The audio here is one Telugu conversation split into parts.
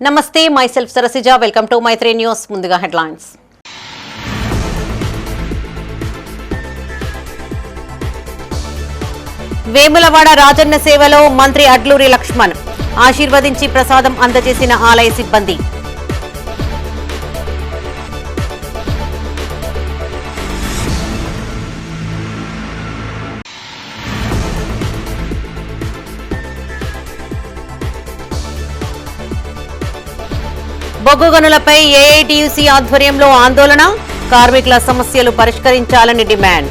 నమస్తే, myself Sarasija. Welcome to Maitri News. ముందుగా హెడ్లైన్స్. వేములవాడ రాజన్న సేవలో మంత్రి అడ్లూరి లక్ష్మణ్ ఆశీర్వదించి ప్రసాదం అందజేసిన ఆలయ సిబ్బంది. బొగ్గు గనులపై ఏఐటీయూసీ ఆధ్వర్యంలో ఆందోళన, కార్మికుల సమస్యలు పరిష్కరించాలని డిమాండ్.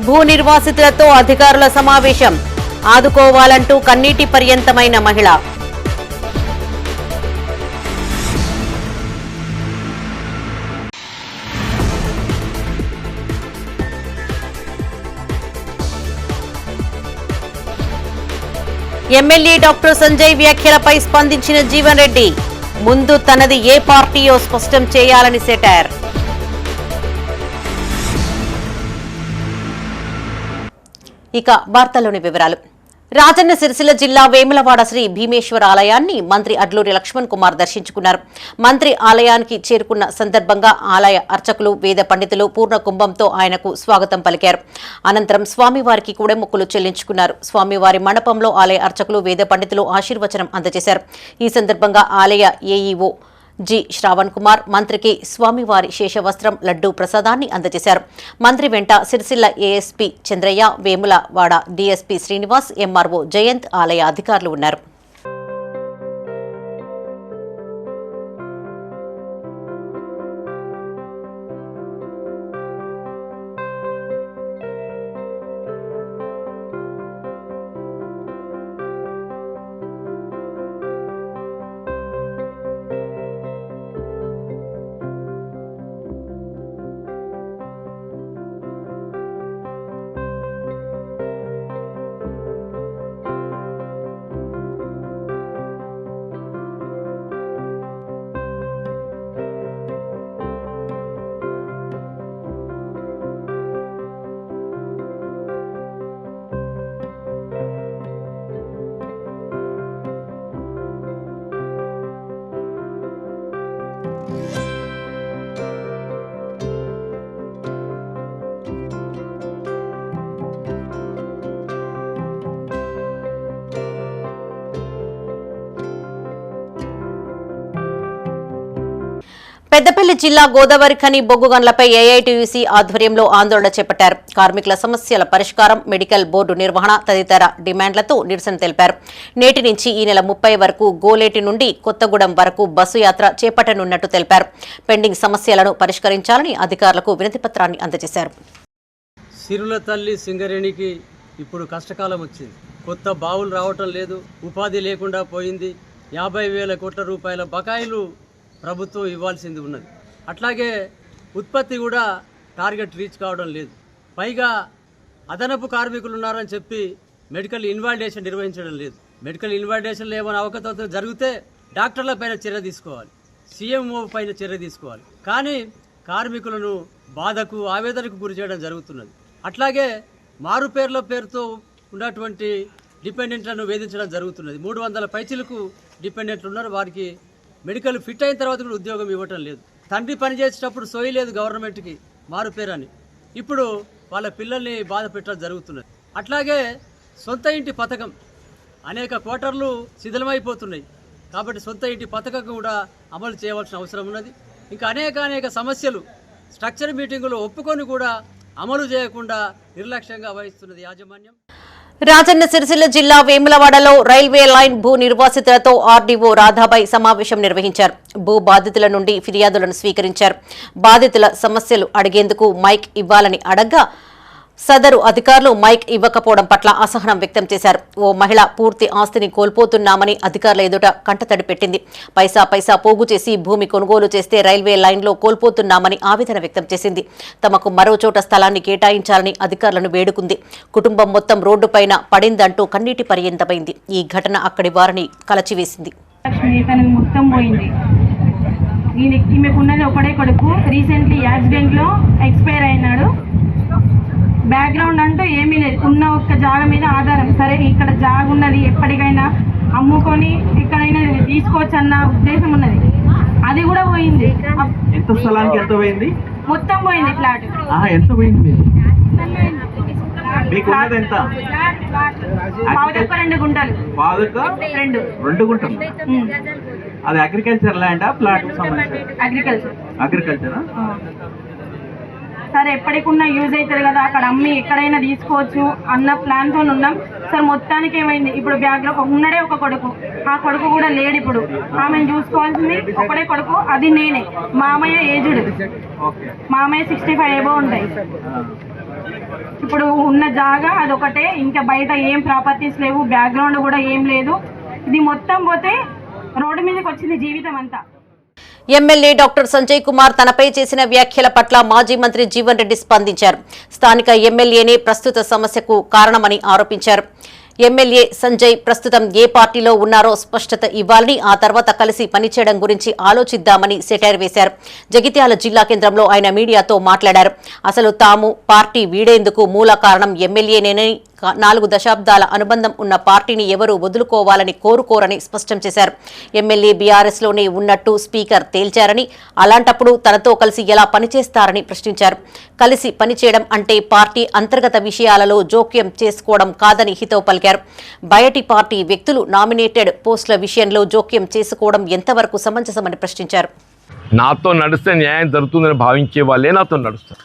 భూ నిర్వాసితులతో అధికారుల సమావేశం, ఆదుకోవాలంటూ కన్నీటి పర్యంతమైన మహిళ. ఎమ్మెల్యే డాక్టర్ సంజయ్ వ్యాఖ్యలపై స్పందించిన జీవన్ రెడ్డి, ముందు తనది ఏ పార్టీయో స్పష్టం చేయాలని సెటైర్. ఇక వార్తల్లోని వివరాలు. రాజన్న సిరిసిల్ల జిల్లా వేములవాడ శ్రీ భీమేశ్వర ఆలయాన్ని మంత్రి అడ్లూరి లక్ష్మణ్ కుమార్ దర్శించుకున్నారు. మంత్రి ఆలయానికి చేరుకున్న సందర్భంగా ఆలయ అర్చకులు, వేద పండితులు పూర్ణ కుంభంతో ఆయనకు స్వాగతం పలికారు. అనంతరం స్వామివారికి కూడా మొక్కులు చెల్లించుకున్నారు. స్వామివారి మండపంలో ఆలయ అర్చకులు, వేద పండితులు ఆశీర్వచనం అందజేశారు. ఈ సందర్భంగా ఆలయ ఏఈఓ జి శ్రావణ్ కుమార్ మంత్రికి స్వామివారి శేషవస్త్రం, లడ్డూ ప్రసాదాన్ని అందజేశారు. మంత్రి వెంట Sircilla ASP Chandraiah, Vemulawada DSP Srinivas, MRO Jayanth, ఆలయ అధికారులు ఉన్నారు. పెద్దపల్లి జిల్లా గోదావరి ఖని బొగ్గు గనులపై ఏఐటీయూసీ ఆధ్వర్యంలో ఆందోళన చేపట్టారు. కార్మికుల సమస్యల పరిష్కారం, మెడికల్ బోర్డు నిర్వహణ తదితర డిమాండ్లతో నిరసన తెలిపారు. నేటి నుంచి ఈ నెల 30 వరకు గోలేటి నుండి కొత్తగూడెం వరకు బస్సు యాత్ర చేపట్టనున్నట్టు తెలిపారు. పెండింగ్ సమస్యలను పరిష్కరించాలని అధికారులకు వినతిపత్రాన్ని అందజేశారు. సిరుల తల్లి సింగరేణికి ఇప్పుడు కష్టకాలం వచ్చింది. కొత్త బావులు రావటం లేదు, ఉపాధి లేకుండా పోయింది. 50,000 కోట్ల రూపాయల బకాయిలు ప్రభుత్వం ఇవ్వాల్సింది ఉన్నది. అట్లాగే ఉత్పత్తి కూడా టార్గెట్ రీచ్ కావడం లేదు. పైగా అదనపు కార్మికులు ఉన్నారని చెప్పి మెడికల్ ఇన్వాలిడేషన్ నిర్వహించడం లేదు. మెడికల్ ఇన్వాలిడేషన్లో ఏమైనా అవకతవకలు జరిగితే డాక్టర్ల పైన చర్య తీసుకోవాలి, సీఎంఓ పైన చర్య తీసుకోవాలి. కానీ కార్మికులను బాధకు, ఆవేదనకు గురి చేయడం జరుగుతున్నది. అట్లాగే మారు పేరుతో ఉన్నటువంటి డిపెండెంట్లను వేధించడం జరుగుతున్నది. 300 పైచిలకు డిపెండెంట్లు ఉన్నారు. వారికి మెడికల్ ఫిట్ అయిన తర్వాత కూడా ఉద్యోగం ఇవ్వటం లేదు. తండ్రి పనిచేసేటప్పుడు సోయి లేదు గవర్నమెంట్కి మారు పేరని. ఇప్పుడు వాళ్ళ పిల్లల్ని బాధ పెట్టడం జరుగుతున్నది. అట్లాగే సొంత ఇంటి పథకం అనేక క్వార్టర్లు శిథిలమైపోతున్నాయి. కాబట్టి సొంత ఇంటి పథకం కూడా అమలు చేయవలసిన అవసరం ఉన్నది. ఇంకా అనేక సమస్యలు స్ట్రక్చర్ మీటింగులు ఒప్పుకొని కూడా అమలు చేయకుండా నిర్లక్ష్యంగా వహిస్తున్నది యాజమాన్యం. రాజన్న సిరిసిల్ల జిల్లా వేములవాడలో రైల్వే లైన్ భూ నిర్వాసితులతో ఆర్డీఓ రాధాబాయి సమావేశం నిర్వహించారు. భూ బాధితుల నుండి ఫిర్యాదులను స్వీకరించారు. బాధితుల సమస్యలు అడిగేందుకు మైక్ ఇవ్వాలని అడగ్గా సదరు అధికారులు మైక్ ఇవ్వకపోవడం పట్ల అసహనం వ్యక్తం చేశారు. ఓ మహిళ పూర్తి ఆస్తిని కోల్పోతున్నామని అధికారుల ఎదుట కంటతడి పెట్టింది. పైసా పోగు చేసి భూమి కొనుగోలు చేస్తే రైల్వే లైన్లో కోల్పోతున్నామని ఆవేదన వ్యక్తం చేసింది. తమకు మరో చోట స్థలాన్ని కేటాయించాలని అధికారులను వేడుకుంది. కుటుంబం మొత్తం రోడ్డుపైన పడిందంటూ కన్నీటి పర్యంతమైంది. ఈ ఘటన అక్కడి వారిని కలచివేసింది. వచ్చింది, తనది మొత్తం పోయింది. ఈమెకున్నది ఒకడే కొడుకు, రీసెంట్లీ యాక్సిడెంట్లో ఎక్స్పైర్ అయినాడు. బ్యాక్గ్రౌండ్ అంటూ ఏమీ లేదు, ఉన్న ఒక్క జాగ మీద ఆధారం. సరే ఇక్కడ జాగ ఉన్నది, ఎప్పటికైనా అమ్ముకొని ఎక్కడైనా తీసుకోవచ్చు అన్న ఉద్దేశం ఉన్నది, అది కూడా పోయింది. ఎంత స్థలానికి ఎంత పోయింది? మొత్తం పోయింది. ఫ్లాట్ ఎంత పోయింది? మీకు ఉన్నది ఎంత? పావుదొక్క 2 గుంటలు. పావుదొక్క 2 గుంటలు. అది అగ్రికల్చర్ ల్యాండా, ఫ్లాట్ అగ్రికల్చరా? సరే ఎప్పటికున్నా యూజ్ అవుతుంది కదా, అక్కడ అమ్మి ఎక్కడైనా తీసుకోవచ్చు అన్న ప్లాన్తో ఉన్నాం సార్. మొత్తానికి ఏమైంది, ఇప్పుడు బ్యాగ్లో ఉన్నడే ఒక కొడుకు, ఆ కొడుకు కూడా లేడు. ఇప్పుడు ఆమెను చూసుకోవాల్సింది ఒకడే కొడుకు, అది నేనే. మామయ్య ఏజ్డ్, మామయ్య 65 ఎబో ఉంటాయి. ఇప్పుడు ఉన్న జాగా అదొకటే, ఇంకా బయట ఏం ప్రాపర్టీస్ లేవు, బ్యాక్గ్రౌండ్ కూడా ఏం లేదు. ఇది మొత్తం పోతే రోడ్డు మీదకి వచ్చింది జీవితం అంతా. ఎమ్మెల్యే డాక్టర్ సంజయ్ కుమార్ తనపై చేసిన వ్యాఖ్యల పట్ల మాజీ మంత్రి జీవన్ రెడ్డి స్పందించారు. స్థానిక ఎమ్మెల్యేనే ప్రస్తుత సమస్యకు కారణమని ఆరోపించారు. ఎమ్మెల్యే సంజయ్ ప్రస్తుతం ఏ పార్టీలో ఉన్నారో స్పష్టత ఇవ్వాలని, ఆ తర్వాత కలిసి పనిచేయడం గురించి ఆలోచిద్దామని సెటైర్ వేశారు. జగిత్యాల జిల్లా కేంద్రంలో ఆయన మీడియాతో మాట్లాడారు. అసలు తాము పార్టీ వీడేందుకు మూల కారణం ఎమ్మెల్యేనేనని, 4 దశాబ్దాల అనుబంధం ఉన్న పార్టీని ఎవరూ వదులుకోవాలని కోరుకోరని స్పష్టం చేశారు. ఎమ్మెల్యే బీఆర్ఎస్లోనే ఉన్నట్టు స్పీకర్ తేల్చారని, అలాంటప్పుడు తనతో కలిసి ఎలా పనిచేస్తారని ప్రశ్నించారు. కలిసి పనిచేయడం అంటే పార్టీ అంతర్గత విషయాలలో జోక్యం చేసుకోవడం కాదని హితవు పలికారు. బయటి పార్టీ వ్యక్తులు నామినేటెడ్ పోస్టుల విషయంలో జోక్యం చేసుకోవడం ఎంతవరకు సమంజసమని ప్రశ్నించారు. నాతో నడిస్తే న్యాయం జరుగుతుందని భావించే వాళ్ళే నాతో నడుస్తారు.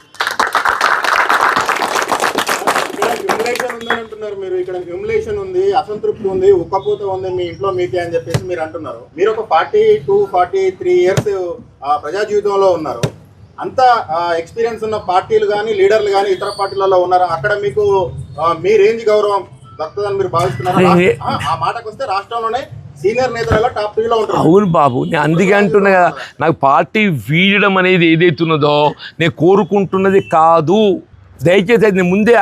మీరు ఇక్కడ హ్యూమిలేషన్ ఉంది, అసంతృప్తి ఉంది, ఉక్కపోత ఉంది మీ ఇంట్లో మీకే అని చెప్పేసి మీరు అంటున్నారు. మీరు ఒక 42-43 ఇయర్స్ ప్రజా జీవితంలో ఉన్నారు. అంత ఎక్స్పీరియన్స్ ఉన్న పార్టీలు కానీ లీడర్లు కానీ ఇతర పార్టీలలో ఉన్నారు. అక్కడ మీకు మీ రేంజ్ గౌరవం దక్కుతుందని మీరు భావిస్తున్నారు? ఆ మాటకు వస్తే రాష్ట్రంలోనే సీనియర్ నేతలలో టాప్ 3లో ఉంటారు. అవును బాబు, నేను అందుకే అంటున్నా కదా, నాకు పార్టీ వీడడం అనేది ఏదైతున్నదో నేను కోరుకుంటున్నది కాదు. దయచేసి అది ముందే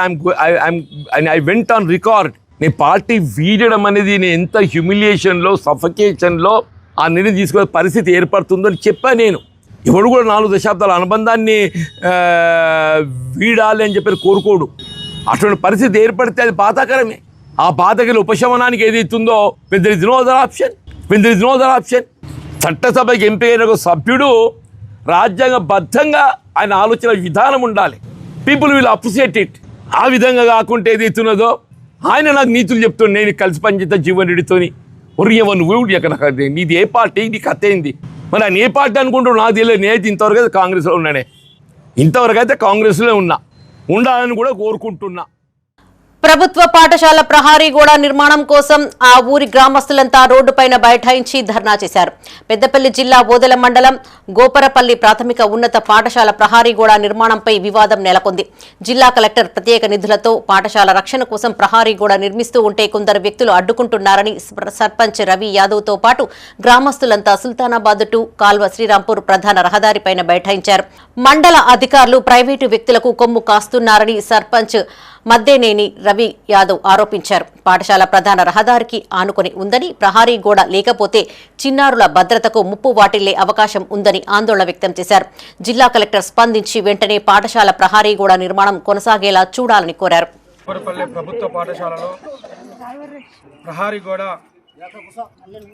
ఐ వెంట్ ఆన్ రికార్డ్. నేను పార్టీ వీడడం అనేది నేను ఎంత హ్యూమిలియేషన్లో, సఫకేషన్లో ఆ నిర్ణయం తీసుకునే పరిస్థితి ఏర్పడుతుందో అని చెప్పాను. నేను ఎవడు కూడా 4 దశాబ్దాల అనుబంధాన్ని వీడాలి అని చెప్పి కోరుకోడు. అటువంటి పరిస్థితి ఏర్పడితే అది బాధాకరమే. ఆ బాధకి ఉపశమనానికి ఏదైతుందో పెద్ద నో అదర్ ఆప్షన్. చట్టసభకి ఎంపీ అయిన ఒక సభ్యుడు రాజ్యాంగబద్ధంగా ఆయన ఆలోచన విధానం ఉండాలి. People will appreciate it. ఆ విధంగా కాకుంటే ఏదైతున్నదో ఆయన నాకు నీతులు చెప్తుండే, నేను కలిసి పనిచేస్తా జీవన్ రెడ్డితోని. నువ్వు నీది ఏ పార్టీ, నీ కథ ఏంది? మరి ఆయన ఏ పార్టీ అనుకుంటాడు నాకు తెలియదు. నేనైతే ఇంతవరకు అయితే కాంగ్రెస్లో ఉన్నానే, ఇంతవరకు అయితే కాంగ్రెస్లో ఉండాలని కూడా కోరుకుంటున్నా. ప్రభుత్వ పాఠశాల ప్రహారీ గోడ నిర్మాణం కోసం ఆ ఊరి గ్రామస్తులంతా రోడ్డుపైన బైఠాయించి ధర్నా చేశారు. పెద్దపల్లి జిల్లా ఓదెల మండలం గోపరపల్లి ప్రాథమిక ఉన్నత పాఠశాల ప్రహారీ గోడ నిర్మాణంపై వివాదం నెలకొంది. జిల్లా కలెక్టర్ ప్రత్యేక నిధులతో పాఠశాల రక్షణ కోసం ప్రహారీ గోడ నిర్మిస్తూ ఉంటే కొందరు వ్యక్తులు అడ్డుకుంటున్నారని సర్పంచ్ రవి యాదవ్తో పాటు గ్రామస్తులంతా సుల్తానాబాద్ టు కాల్వ శ్రీరాంపూర్ ప్రధాన రహదారిపైన బైఠాయించారు. మండల అధికారులు ప్రైవేటు వ్యక్తులకు కొమ్ము కాస్తున్నారని సర్పంచ్ మద్దేనేని రవి యాదవ్ ఆరోపించారు. పాఠశాల ప్రధాన రహదారికి ఆనుకొని ఉందని, ప్రహారీ గోడ లేకపోతే చిన్నారుల భద్రతకు ముప్పు వాటిల్లే అవకాశం ఉందని ఆందోళన వ్యక్తం చేశారు. జిల్లా కలెక్టర్ స్పందించి వెంటనే పాఠశాల ప్రహారీ గోడ నిర్మాణం కొనసాగేలా చూడాలని కోరారు. ప్రభుత్వ పాఠశాలలో ప్రహారీ గోడ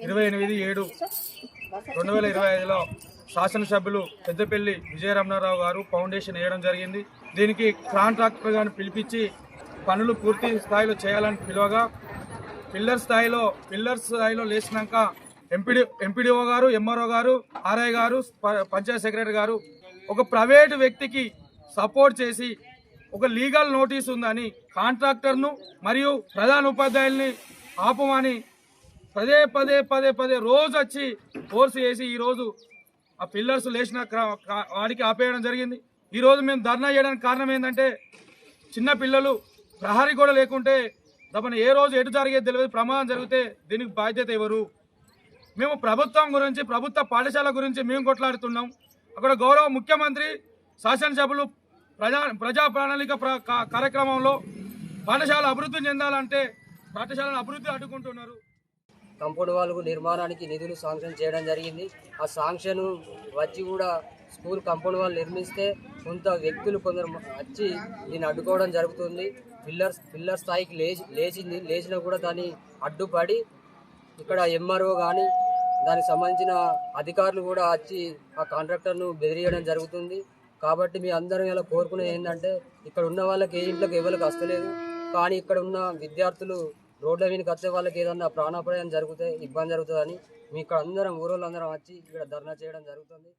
28/7/2025లో శాసనసభ్యులు పెద్దపల్లి విజయరమణారావు గారు ఫౌండేషన్ వేయడం జరిగింది. దీనికి కాంట్రాక్టర్ గారిని పిలిపించి పనులు పూర్తి స్థాయిలో చేయాలని పిలువగా పిల్లర్ స్థాయిలో లేచినాక ఎంపీడీఓ గారు, ఎంఆర్ఓ గారు, ఆర్ఐ గారు, పంచాయత్ సెక్రటరీ గారు ఒక ప్రైవేటు వ్యక్తికి సపోర్ట్ చేసి ఒక లీగల్ నోటీస్ ఉందని కాంట్రాక్టర్ను మరియు ప్రధాన ఉపాధ్యాయుల్ని ఆపమని పదే రోజు వచ్చి ఫోర్స్ చేసి ఈరోజు ఆ పిల్లర్స్ లేచిన వాడికి ఆపేయడం జరిగింది. ఈరోజు మేము ధర్నా చేయడానికి కారణం ఏంటంటే చిన్న పిల్లలు ప్రహారీ కూడా లేకుంటే తమను ఏ రోజు ఎటు జరిగేది తెలియదు, ప్రమాదం జరిగితే దీనికి బాధ్యత ఎవరు? మేము ప్రభుత్వం గురించి, ప్రభుత్వ పాఠశాల గురించి మేము కొట్లాడుతున్నాం. అక్కడ గౌరవ ముఖ్యమంత్రి, శాసనసభ్యులు ప్రజా ప్రణాళిక కార్యక్రమంలో పాఠశాల అభివృద్ధి చెందాలంటే పాఠశాలను అభివృద్ధి అడ్డుకుంటున్నారు. కాంపౌండ్ వాల్ నిర్మాణానికి నిధులు శాంక్షన్ చేయడం జరిగింది. ఆ శాంక్షన్ వచ్చి కూడా స్కూల్ కాంపౌండ్ వాల్ నిర్మిస్తే కొంత వ్యక్తులు కొందరు వచ్చి దీన్ని అడ్డుకోవడం జరుగుతుంది. పిల్లర్ స్థాయికి లేచినా కూడా దాన్ని అడ్డుపడి ఇక్కడ ఎంఆర్ఓ కానీ దానికి సంబంధించిన అధికారులు కూడా వచ్చి ఆ కాంట్రాక్టర్ను బెదిరియడం జరుగుతుంది. కాబట్టి మీ అందరం ఇలా కోరుకునేది ఏంటంటే ఇక్కడ ఉన్న వాళ్ళకి ఏ ఇంట్లోకి ఎవరికి వస్తలేదు, కానీ ఇక్కడ ఉన్న విద్యార్థులు రోడ్ల మీదకి వచ్చే వాళ్ళకి ఏదన్నా ప్రాణాపాయం జరిగితే ఇబ్బంది జరుగుతుందని మీ ఇక్కడ అందరం ఊరోళ్ళందరం వచ్చి ఇక్కడ ధర్నా చేయడం జరుగుతుంది.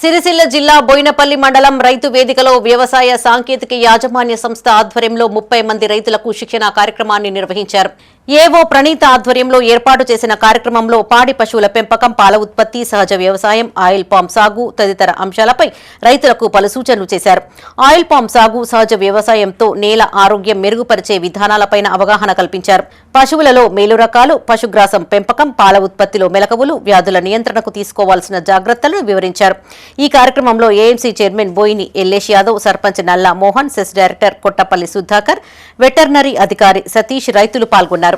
సిరిసిల్ల జిల్లా బోయినపల్లి మండలం రైతు వేదికలో వ్యవసాయ సాంకేతిక యాజమాన్య సంస్థ ఆధ్వర్యంలో 30 మంది రైతులకు శిక్షణ కార్యక్రమాన్ని నిర్వహించారు. ఏవో ప్రణీత ఆధ్వర్యంలో ఏర్పాటు చేసిన కార్యక్రమంలో పాడి పశువుల పెంపకం, పాల ఉత్పత్తి, సహజ వ్యవసాయం, ఆయిల్ పామ్ సాగు తదితర అంశాలపై రైతులకు పలు సూచనలు చేశారు. ఆయిల్ పామ్ సాగు, సహజ వ్యవసాయంతో నేల ఆరోగ్యం మెరుగుపరిచే విధానాలపై అవగాహన కల్పించారు. పశువులలో మేలు రకాలు, పశుగ్రాసం పెంపకం, పాల ఉత్పత్తిలో మెలకువలు, వ్యాధుల నియంత్రణకు తీసుకోవాల్సిన జాగ్రత్తలను వివరించారు. ఈ కార్యక్రమంలో AMC chairman Boini Yellesh Yadav, sarpanch Nalla Mohan, CESS director Kottapalli Sudhakar, veterinary అధికారి సతీష్ రైతులు పాల్గొన్నారు.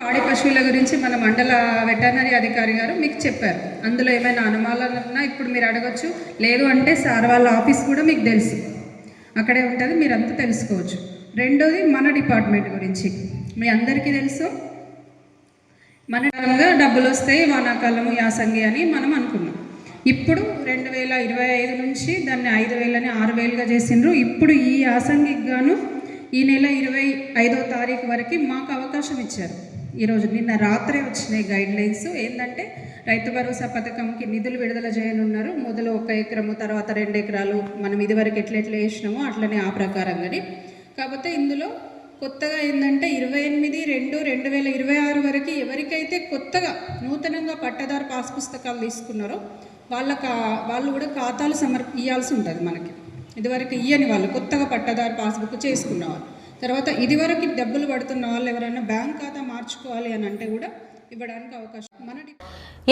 పాడి పశువుల గురించి మన మండల వెటర్నరీ అధికారి గారు మీకు చెప్పారు. అందులో ఏమైనా అనుమానాలు ఉన్నా ఇప్పుడు మీరు అడగచ్చు, లేదు అంటే సార్ వాళ్ళ ఆఫీస్ కూడా మీకు తెలుసు, అక్కడే ఉంటుంది, మీరంతా తెలుసుకోవచ్చు. రెండోది మన డిపార్ట్మెంట్ గురించి మీ అందరికీ తెలుసు. మన డబ్బులు వస్తాయి వానాకాలము యాసంగి అని మనం అనుకున్నాం. ఇప్పుడు 2025 నుంచి దాన్ని 5,000ని 6,000గా చేసిండ్రు. ఇప్పుడు ఈ యాసంగికి గాను ఈ నెల 25వ తారీఖు వరకు మాకు అవకాశం ఇచ్చారు. ఈరోజు నిన్న రాత్రే వచ్చినాయి గైడ్లైన్స్. ఏంటంటే రైతు భరోసా పథకంకి నిధులు విడుదల చేయనున్నారు. మొదలు 1 ఎకరము, తర్వాత 2 ఎకరాలు, మనం ఇదివరకు ఎట్లా వేసినామో అట్లనే ఆ ప్రకారంగానే. కాకపోతే ఇందులో కొత్తగా ఏంటంటే 28/2/2026 వరకు ఎవరికైతే కొత్తగా నూతనంగా పట్టదారు పాస్ పుస్తకాలు తీసుకున్నారో వాళ్ళు కూడా ఖాతాలు ఇవ్వాల్సి ఉంటుంది. మనకి ఇదివరకు ఇయ్యని వాళ్ళు కొత్తగా పట్టదారు పాస్బుక్ చేసుకున్నవాళ్ళు, తర్వాత ఇదివరకు డబ్బులు పడుతున్న వాళ్ళు ఎవరైనా బ్యాంక్ ఖాతా మార్చుకోవాలి అని అంటే కూడా ఇవ్వడానికి అవకాశం.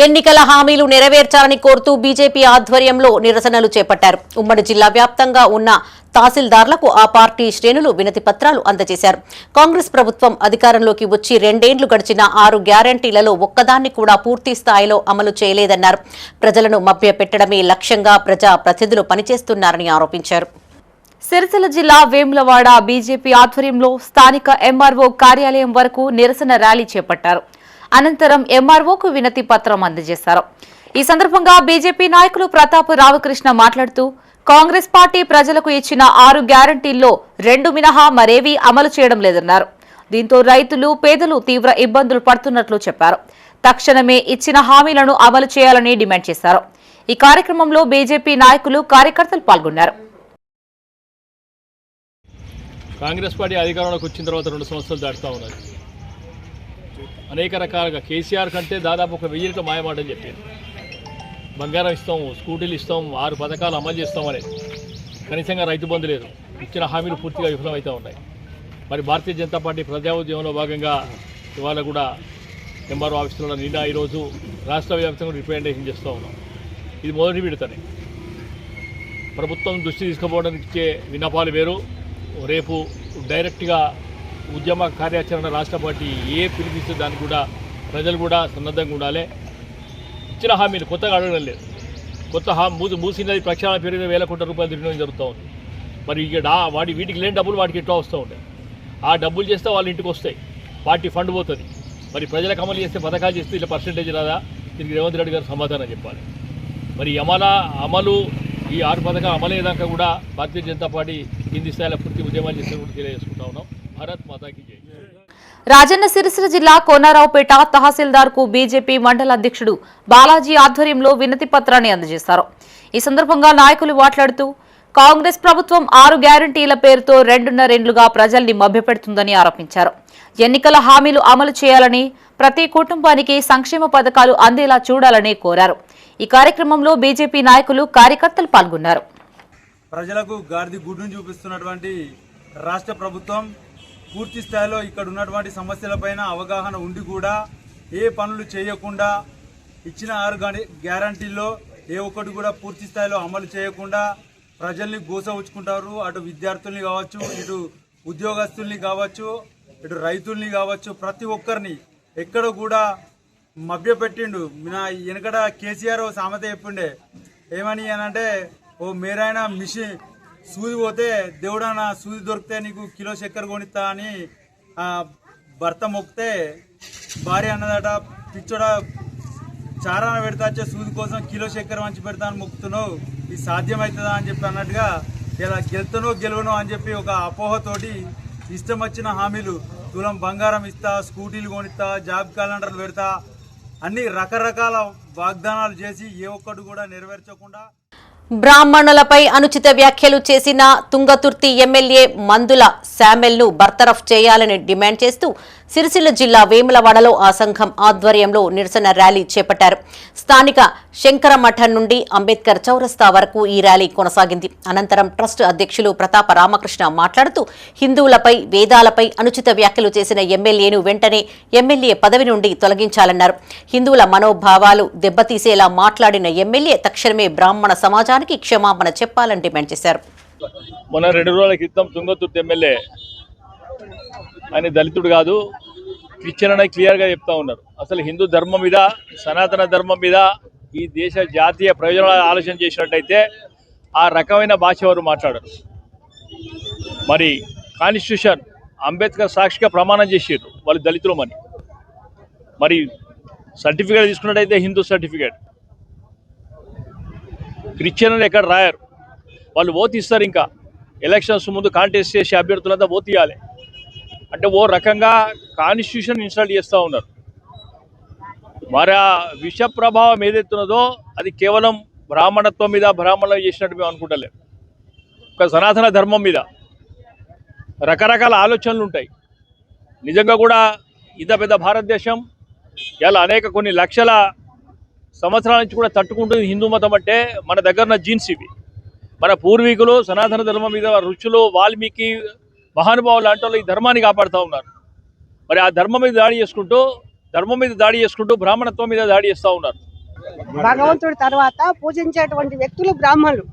ఎన్నికల హామీలు నెరవేర్చాలని కోరుతూ బీజేపీ ఆధ్వర్యంలో నిరసనలు చేపట్టారు. ఉమ్మడి జిల్లా వ్యాప్తంగా ఉన్న తహసీల్దార్లకు ఆ పార్టీ శ్రేణులు వినతి పత్రాలు అందజేశారు. కాంగ్రెస్ ప్రభుత్వం అధికారంలోకి వచ్చి 2 ఏళ్లు గడిచిన 6 గ్యారంటీలలో ఒక్కదాన్ని కూడా పూర్తి స్థాయిలో అమలు చేయలేదన్నారు. ప్రజలను మభ్యపెట్టడమే లక్ష్యంగా ప్రజా ప్రతినిధులు పనిచేస్తున్నారని ఆరోపించారు. సిరిసిల్ల జిల్లా వేములవాడ బీజేపీ ఆధ్వర్యంలో స్థానిక ఎంఆర్ఓ కార్యాలయం వరకు నిరసన ర్యాలీ చేపట్టారు. అనంతరం ఎంఆర్ఓకు వినతి పత్రం అందజేశారు. ఈ సందర్భంగా బీజేపీ నాయకులు ప్రతాప్ రామకృష్ణ మాట్లాడుతూ కాంగ్రెస్ పార్టీ ప్రజలకు ఇచ్చిన 6 గ్యారంటీల్లో 2 మినహా మరేవీ అమలు చేయడం లేదన్నారు. దీంతో రైతులు, పేదలు తీవ్ర ఇబ్బందులు పడుతున్నట్లు చెప్పారు. తక్షణమే ఇచ్చిన హామీలను అమలు చేయాలని డిమాండ్ చేశారు. ఈ కార్యక్రమంలో బీజేపీ నాయకులు, కార్యకర్తలు పాల్గొన్నారు. కాంగ్రెస్ పార్టీ అధికారంలోకి వచ్చిన తర్వాత 2 సంవత్సరాలు దాటుతూ ఉన్నది. అనేక రకాలుగా కేసీఆర్ కంటే దాదాపు 1000 మాయమాటలు చెప్పారు. బంగారం ఇస్తాం, స్కూటీలు ఇస్తాం, 6 పథకాలు అమలు చేస్తామని. కనీసంగా రైతు బంధు లేదు. ఇచ్చిన హామీలు పూర్తిగా విఫలమవుతూ ఉన్నాయి. మరి భారతీయ జనతా పార్టీ ప్రజా ఉద్యమంలో భాగంగా ఇవాళ కూడా ఎంఆర్ఓ ఆఫీసులో నిండా ఈరోజు రాష్ట్ర వ్యాప్తంగా రిప్రజెంటేషన్ చేస్తూ ఉన్నాం. ఇది మొదటి విడతనే. ప్రభుత్వం దృష్టి తీసుకుపోవడానికి ఇచ్చే విన్నపాలు వేరు. రేపు డైరెక్ట్గా ఉద్యమ కార్యాచరణ రాష్ట్ర పార్టీ ఏ పిలిపిస్తే దానికి కూడా ప్రజలు కూడా సన్నద్ధంగా ఉండాలి. ఇచ్చిన హామీలు కొత్తగా అడగడం లేదు. కొత్త మూసీ నది ప్రక్షాళన పేరు 1,000 కోట్ల రూపాయలు వినియోగం జరుగుతూ ఉంది. మరి ఇక వీటికి లేని డబ్బులు వాటికి ఎట్లా వస్తూ ఉంటాయి. ఆ డబ్బులు చేస్తే వాళ్ళ ఇంటికి వస్తాయి, పార్టీ ఫండ్ పోతుంది. మరి ప్రజలకు అమలు చేస్తే, పథకాలు చేస్తే ఇలా పర్సెంటేజ్ రాదా? దీనికి రేవంత్ రెడ్డి గారు సమాధానం చెప్పాలి. మరి అమలు ఈ 6 పథకాలు అమలయ్యేదాకా కూడా భారతీయ జనతా పార్టీ కింది స్థాయిలో పూర్తి ఉద్యమాలు చేసినట్టు తెలియజేసుకుంటా ఉన్నాం. భారత్ మాతాకి జై. రాజన్న సిరిసిల్ల జిల్లా కోనరావుపేట తహసీల్దార్ కు బీజేపీ మండల అధ్యక్షుడు బాలాజీ ఆధ్వర్యంలో వినతి పత్రాన్ని అందజేశారు. ఈ సందర్భంగా నాయకులు మాట్లాడుతూ కాంగ్రెస్ ప్రభుత్వం 6 గ్యారంటీల పేరుతో 2.5 ఏళ్లుగా ప్రజల్ని మభ్యపెడుతుందని ఆరోపించారు. ఎన్నికల హామీలు అమలు చేయాలని, ప్రతి కుటుంబానికి సంక్షేమ పథకాలు అందేలా చూడాలని కోరారు. ఈ కార్యక్రమంలో బీజేపీ నాయకులు, కార్యకర్తలు పాల్గొన్నారు. ప్రజలకు గాడిద గుడ్డును చూపిస్తున్నటువంటి రాష్ట్ర ప్రభుత్వం పూర్తి స్థాయిలో ఇక్కడ ఉన్నటువంటి సమస్యలపైన అవగాహన ఉండి కూడా ఏ పనులు చేయకుండా ఇచ్చిన 6 గ్యారంటీల్లో ఏ ఒక్కటి కూడా పూర్తి స్థాయిలో అమలు చేయకుండా ప్రజల్ని గోసవుచ్చుకుంటారు. అటు విద్యార్థుల్ని కావచ్చు, ఇటు ఉద్యోగస్తుల్ని కావచ్చు, ఇటు రైతుల్ని కావచ్చు, ప్రతి ఒక్కరిని ఎక్కడ కూడా మభ్య పెట్టిండు. నా వెనకడ కేసీఆర్ సామెత చెప్పిండే ఏమని అంటే, ఓ మేరైనా మిషన్ సూది పోతే దేవుడన్నా సూది దొరికితే నీకు కిలో చక్కెర కొనిస్తా అని భర్త మొక్కితే భార్య అన్నదట, పిచ్చోడ చారాన పెడతా వచ్చే సూది కోసం కిలో చక్కెర మంచి పెడతా అని మొక్కుతున్నావు, ఇది సాధ్యమవుతుందా అని చెప్పి అన్నట్టుగా ఇలా గెలుతానో గెలవనో అని చెప్పి ఒక అపోహతోటి ఇష్టం వచ్చిన హామీలు, తులం బంగారం ఇస్తా, స్కూటీలు కొనిస్తా, జాబ్ క్యాలెండర్లు పెడతా, అన్ని రకరకాల వాగ్దానాలు చేసి ఏ ఒక్కటి కూడా నెరవేర్చకుండా బ్రాహ్మణులపై అనుచిత వ్యాఖ్యలు చేసిన తుంగతుర్తి ఎమ్మెల్యే మందుల శామెల్ను బర్తరఫ్ చేయాలని డిమాండ్ చేస్తూ సిరిసిల్ల జిల్లా వేములవాడలో ఆ సంఘం ఆధ్వర్యంలో నిరసన ర్యాలీ చేపట్టారు. స్థానిక శంకరమఠం నుండి అంబేద్కర్ చౌరస్తా వరకు ఈ ర్యాలీ కొనసాగింది. అనంతరం ట్రస్ట్ అధ్యక్షులు ప్రతాప రామకృష్ణ మాట్లాడుతూ హిందువులపై, వేదాలపై అనుచిత వ్యాఖ్యలు చేసిన ఎమ్మెల్యేను వెంటనే ఎమ్మెల్యే పదవి నుండి తొలగించాలన్నారు. హిందువుల మనోభావాలు దెబ్బతీసేలా మాట్లాడిన ఎమ్మెల్యే తక్షణమే బ్రాహ్మణ సమాజానికి క్షమాపణ చెప్పాలని డిమాండ్ చేశారు. మొన్న 2 రోజుల క్రితం తుంగతుర్తి ఎమ్మెల్యే ఆయన దళితుడు కాదు, క్రిస్టియన్ అని క్లియర్గా చెప్తా ఉన్నారు. అసలు హిందూ ధర్మం మీద, సనాతన ధర్మం మీద, ఈ దేశ జాతీయ ప్రయోజనాలు ఆలోచన చేసినట్టయితే ఆ రకమైన భాష ఎవరు మాట్లాడరు. మరి కాన్స్టిట్యూషన్ అంబేద్కర్ సాక్షిగా ప్రమాణం చేసారు వాళ్ళు దళితులు అని. మరి సర్టిఫికేట్ తీసుకున్నట్టయితే హిందూ సర్టిఫికేట్, క్రిస్టియన్లు ఎక్కడ రాయరు. వాళ్ళు ఓటు ఇస్తారు. ఇంకా ఎలక్షన్స్ ముందు కాంటెస్ట్ చేసే అభ్యర్థులంతా ఓటు ఇవ్వాలి అంటే ఓ రకంగా కాన్స్టిట్యూషన్ ఇన్స్టాల్ చేస్తూ ఉన్నారు. మరి ఆ విష ప్రభావం ఏదైతున్నదో అది కేవలం బ్రాహ్మణత్వం మీద, బ్రాహ్మణులు చేసినట్టు మేము అనుకుంటలేము. ఒక సనాతన ధర్మం మీద రకరకాల ఆలోచనలు ఉంటాయి. నిజంగా కూడా ఇంత పెద్ద భారతదేశం ఇలా కొన్ని లక్షల సంవత్సరాల నుంచి కూడా తట్టుకుంటుంది హిందూ మతం అంటే మన దగ్గర ఉన్న జీన్స్ ఇవి. మన పూర్వీకులు సనాతన ధర్మం మీద, ఋషులు, వాల్మీకి, మహానుభావులు లాంటి వాళ్ళు ఈ ధర్మాన్ని కాపాడుతూ ఉన్నారు. మరి ఆ ధర్మం మీద దాడి చేసుకుంటూ బ్రాహ్మణత్వం మీద దాడి చేస్తూ ఉన్నారు. భగవంతుడి తర్వాత పూజించేటువంటి వ్యక్తులు బ్రాహ్మణులు.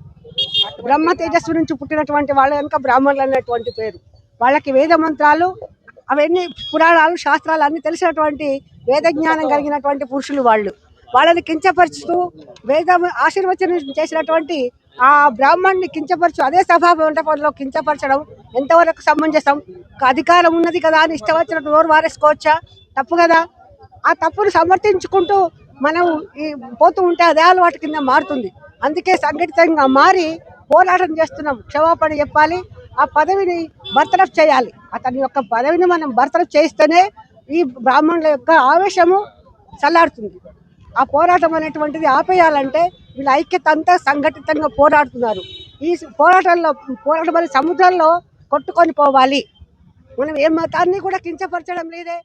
బ్రహ్మ తేజస్సు నుంచి పుట్టినటువంటి వాళ్ళ కనుక బ్రాహ్మణులు అనేటువంటి పేరు. వాళ్ళకి వేద మంత్రాలు, అవన్నీ పురాణాలు, శాస్త్రాలు అన్ని తెలిసినటువంటి వేద జ్ఞానం కలిగినటువంటి పురుషులు వాళ్ళు. వాళ్ళని కించపరుచుతూ వేద ఆశీర్వచనం చేసినటువంటి ఆ బ్రాహ్మణ్ణి కించపరచు అదే సభా మండపంలో కించపరచడం ఎంతవరకు సమంజసం? అధికారం ఉన్నది కదా అని ఇష్టం వచ్చినట్టు నోరు వారేసుకోవచ్చా? తప్పు కదా. ఆ తప్పును సమర్థించుకుంటూ మనం ఈ పోతూ ఉంటే అదే అలవాటు కింద మారుతుంది. అందుకే సంఘటితంగా మారి పోరాటం చేస్తున్నాం. క్షమాపణ చెప్పాలి, ఆ పదవిని బర్తరఫ్ చేయాలి. అతని యొక్క పదవిని మనం బర్తరఫ్ చేయిస్తేనే ఈ బ్రాహ్మణుల యొక్క ఆవేశము చల్లారుతుంది. ఆ పోరాటం అనేటువంటిది ఆపేయాలంటే వీళ్ళ ఐక్యత అంతా సంఘటితంగా పోరాడుతున్నారు. ఈ పోరాటం అనే సముద్రంలో కొట్టుకొని పోవాలి. మనం ఏ మతాన్ని కూడా కించపరచడం లేదే.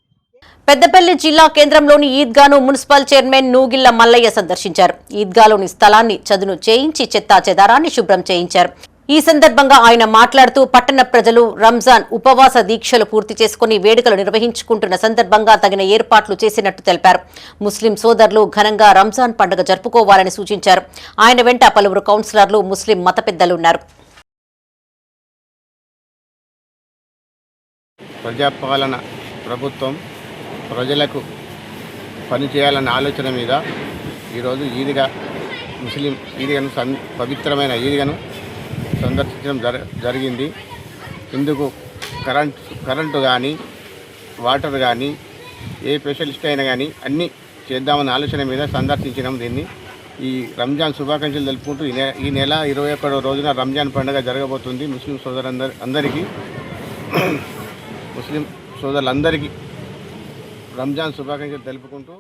పెద్దపల్లి జిల్లా కేంద్రంలోని ఈద్గాను మున్సిపల్ చైర్మన్ నూగిళ్ల మల్లయ్య సందర్శించారు. ఈద్గాలోని స్థలాన్ని చదును చేయించి చెత్తా చెదారాన్ని శుభ్రం చేయించారు. ఈ సందర్భంగా ఆయన మాట్లాడుతూ పట్టణ ప్రజలు రంజాన్ ఉపవాస దీక్షలు పూర్తి చేసుకుని వేడుకలు నిర్వహించుకుంటున్న సందర్భంగా తగిన ఏర్పాట్లు చేసినట్టు తెలిపారు. ముస్లిం సోదరులు ఘనంగా రంజాన్ పండుగ జరుపుకోవాలని సూచించారు. ఆయన వెంట పలువురు కౌన్సిలర్లు, ముస్లిం మత పెద్దలు ఉన్నారు. ప్రజాపాలన ప్రభుత్వం ప్రజలకు పనిచేయాలన్న ఆలోచన మీద ఈరోజు ముస్లిం ఈద్గాను పవిత్రమైన ఈద్గాను సందర్శించడం జరిగింది. ఇందుకు కరెంటు కానీ, వాటర్ కానీ, ఏ స్పెషలిస్ట్ అయినా కానీ అన్నీ చేద్దామన్న ఆలోచన మీద సందర్శించినాం. దీన్ని ఈ రంజాన్ శుభాకాంక్షలు తెలుపుకుంటూ ఈ నెల 21వ రోజున రంజాన్ పండుగ జరగబోతుంది. ముస్లిం సోదరులందరికీ రంజాన్ శుభాకాంక్షలు తెలుపుకుంటూ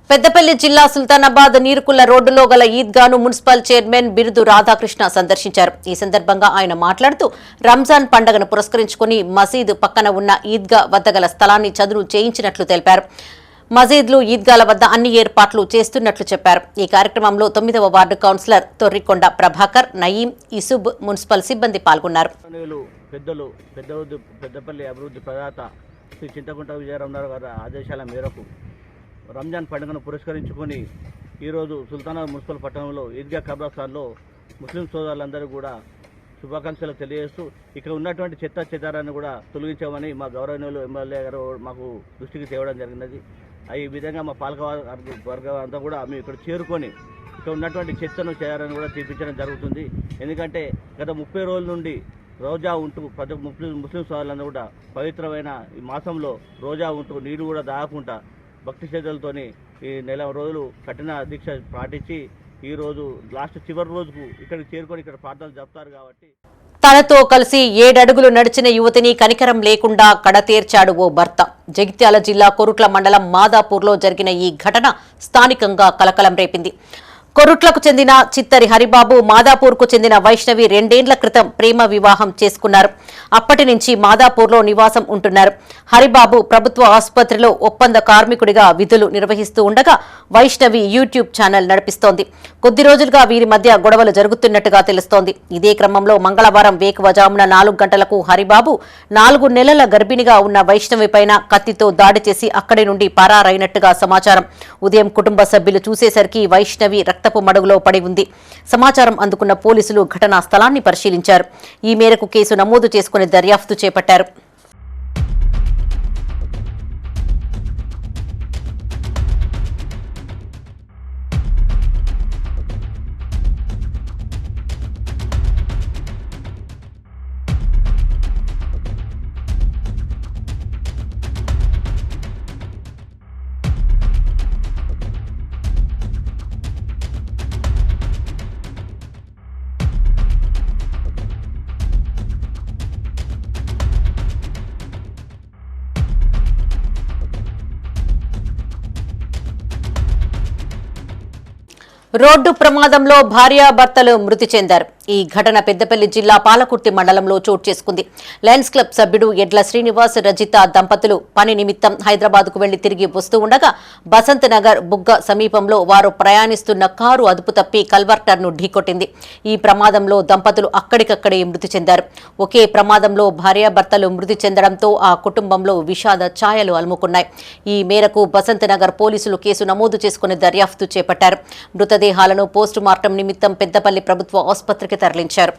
పెద్దపల్లి జిల్లా సుల్తానాబాద్ నీరుకుల్ల రోడ్డులో గల ఈద్గాను మున్సిపల్ చైర్మన్ బిరుదు రాధాకృష్ణ సందర్శించారు. ఈ సందర్భంగా ఆయన మాట్లాడుతూ రంజాన్ పండుగను పురస్కరించుకుని మసీదు పక్కన ఉన్న ఈద్గా వద్ద గల స్థలాన్ని చదును చేయించినట్లు తెలిపారు. మసీద్లు, ఈద్గాల వద్ద అన్ని ఏర్పాట్లు చేస్తున్నట్లు చెప్పారు. ఈ కార్యక్రమంలో 9వ ward councillor Torrikonda Prabhakar, Nayeem, Isub, municipal సిబ్బంది పాల్గొన్నారు. పెద్దపల్లి అభివృద్ధి ప్రదాత శ్రీ చింతకుంట విజయరామరావు గారి ఆదేశాల మేరకు రంజాన్ పండుగను పురస్కరించుకొని ఈరోజు సుల్తానాబాద్ మున్సిపల్ పట్టణంలో ఈద్గా ఖబ్రాస్థాన్లో ముస్లిం సోదరులందరూ కూడా శుభాకాంక్షలు తెలియజేస్తూ ఇక్కడ ఉన్నటువంటి చెత్త చెదారాన్ని కూడా తొలగించామని మా గౌరవనీయులు ఎమ్మెల్యే గారు మాకు దృష్టికి తేవడం జరిగినది. ఈ విధంగా మా పాలక వర్గం అంతా కూడా మేము ఇక్కడ చేరుకొని ఇక్కడ ఉన్నటువంటి చర్చను చేయాలని కూడా తీర్పించడం జరుగుతుంది. ఎందుకంటే గత 30 రోజుల నుండి రోజా ఉంటూ ప్రతి ముస్లిం సోదరులందరూ కూడా పవిత్రమైన ఈ మాసంలో రోజా ఉంటూ నీరు కూడా దాగకుండా భక్తి శ్రద్ధలతోని ఈ నెల రోజులు కఠిన దీక్ష పాటించి ఈరోజు లాస్ట్ చివరి రోజుకు ఇక్కడికి చేరుకొని ఇక్కడ ప్రార్థనలు జరుపుతారు. కాబట్టి తనతో కలిసి 7 అడుగులు నడిచిన యువతిని కనికరం లేకుండా కడతీర్చాడు ఓ భర్త. జగిత్యాల జిల్లా కొరుట్ల మండలం మాదాపూర్లో జరిగిన ఈ ఘటన స్థానికంగా కలకలం రేపింది. కొరుట్లకు చెందిన చిత్తరి హరిబాబు, మాదాపూర్కు చెందిన వైష్ణవి 2 ఏళ్ల క్రితం ప్రేమ వివాహం చేసుకున్నారు. అప్పటి నుంచి మాదాపూర్లో నివాసం ఉంటున్నారు. హరిబాబు ప్రభుత్వ ఆసుపత్రిలో ఒప్పంద కార్మికుడిగా విధులు నిర్వహిస్తూ ఉండగా వైష్ణవి యూట్యూబ్ ఛానల్ నడిపిస్తోంది. కొద్ది రోజులుగా వీరి మధ్య గొడవలు జరుగుతున్నట్టుగా తెలుస్తోంది. ఇదే క్రమంలో మంగళవారం వేకువజామున 4 గంటలకు హరిబాబు 4 నెలల గర్భిణిగా ఉన్న వైష్ణవి పైన కత్తితో దాడి చేసి అక్కడి నుండి పరారైనట్టుగా సమాచారం. ఉదయం కుటుంబ సభ్యులు చూసేసరికి వైష్ణవి రక్తపు మడుగులో పడి ఉంది. సమాచారం అందుకున్న పోలీసులు ఘటనా స్థలాన్ని పరిశీలించారు. ఈ మేరకు కేసు నమోదు చేసుకుని దర్యాప్తు చేపట్టారు. రోడ్డు ప్రమాదంలో భార్యాభర్తలు మృతి చెందారు. ఈ ఘటన పెద్దపల్లి జిల్లా పాలకుర్తి మండలంలో చోటు చేసుకుంది. లయన్స్ క్లబ్ సభ్యుడు ఎడ్ల శ్రీనివాస్, రజిత దంపతులు పని నిమిత్తం హైదరాబాద్కు వెళ్లి తిరిగి వస్తూ ఉండగా బసంత్ నగర్ బుగ్గ సమీపంలో వారు ప్రయాణిస్తున్న కారు అదుపు తప్పి కల్వర్టర్ను ఢీకొట్టింది. ఈ ప్రమాదంలో దంపతులు అక్కడికక్కడే మృతి చెందారు. ఒకే ప్రమాదంలో భార్యాభర్తలు మృతి చెందడంతో ఆ కుటుంబంలో విషాద ఛాయలు అలుముకున్నాయి. ఈ మేరకు బసంత్ నగర్ పోలీసులు కేసు నమోదు చేసుకుని దర్యాప్తు చేపట్టారు. మృతదేహాలను పోస్టు మార్టం నిమిత్తం పెద్దపల్లి ప్రభుత్వ ఆసుపత్రికి తరలించారు.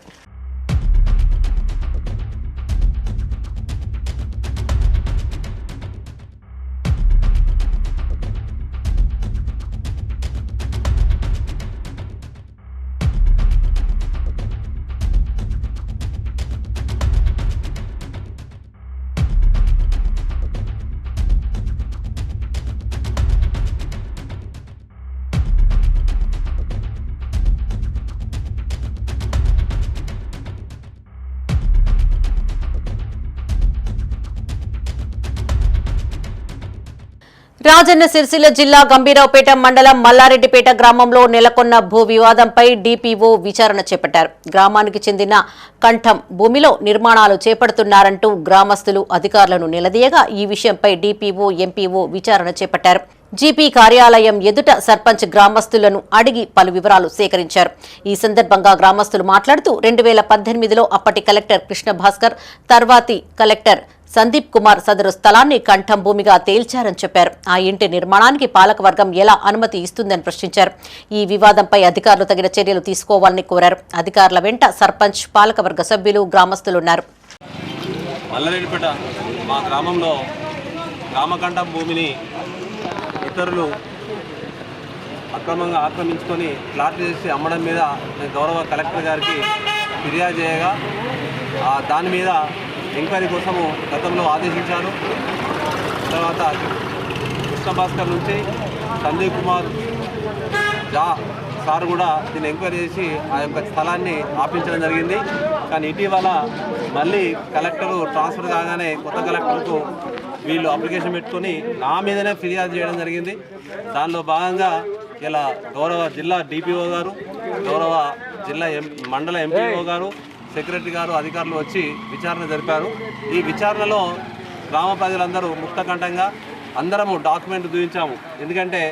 రాజన్న సిరిసిల్ల జిల్లా గంభీరావుపేట మండలం మల్లారెడ్డిపేట గ్రామంలో నెలకొన్న భూ వివాదంపై డీపీఓ విచారణ చేపట్టారు. గ్రామానికి చెందిన కంఠం భూమిలో నిర్మాణాలు చేపడుతున్నారంటూ గ్రామస్తులు అధికారులను నిలదీయగా ఈ విషయంపై డీపీఓ, ఎంపీఓ విచారణ చేపట్టారు. జీపీ కార్యాలయం ఎదుట సర్పంచ్ గ్రామస్తులను అడిగి పలు వివరాలు సేకరించారు. ఈ సందర్భంగా గ్రామస్తులు మాట్లాడుతూ 2018లో అప్పటి కలెక్టర్ కృష్ణ భాస్కర్, తర్వాతి కలెక్టర్ సందీప్ కుమార్ సదరు స్థలాన్ని కంఠం భూమిగా తేల్చారని చెప్పారు. ఆ ఇంటి నిర్మాణానికి పాలకవర్గం ఎలా అనుమతి ఇస్తుందని ప్రశ్నించారు. ఈ వివాదంపై అధికారులు తగిన చర్యలు తీసుకోవాలని కోరారు. అధికారుల వెంట సర్పంచ్, పాలకవర్గ సభ్యులు, గ్రామస్తులున్నారు. మల్లారెడ్డిపేట మా గ్రామంలో గ్రామకంఠం భూమిని ఇతరులు అక్రమంగా ఆక్రమించుకొని ప్లాట్లు చేసి అమ్మడం మీద గౌరవ కలెక్టర్ గారికి ఫిర్యాదు చేయగా దాని మీద ఎంక్వైరీ కోసము గతంలో ఆదేశించారు. తర్వాత కృష్ణ భాస్కర్ నుంచి సందీప్ కుమార్ సార్ కూడా దీన్ని ఎంక్వైరీ చేసి ఆ యొక్క స్థలాన్ని ఆపించడం జరిగింది. కానీ ఇటీవల మళ్ళీ కలెక్టరు ట్రాన్స్ఫర్ కాగానే కొత్త కలెక్టర్కు వీళ్ళు అప్లికేషన్ పెట్టుకొని నా మీదనే ఫిర్యాదు చేయడం జరిగింది. దానిలో భాగంగా ఇలా గౌరవ జిల్లా డిపిఓ గారు, గౌరవ జిల్లా మండల ఎంపీఓ గారు, సెక్రటరీ గారు, అధికారులు వచ్చి విచారణ జరిపారు. ఈ విచారణలో గ్రామ ప్రజలందరూ ముక్తకంఠంగా అందరము డాక్యుమెంట్ చూపించాము. ఎందుకంటే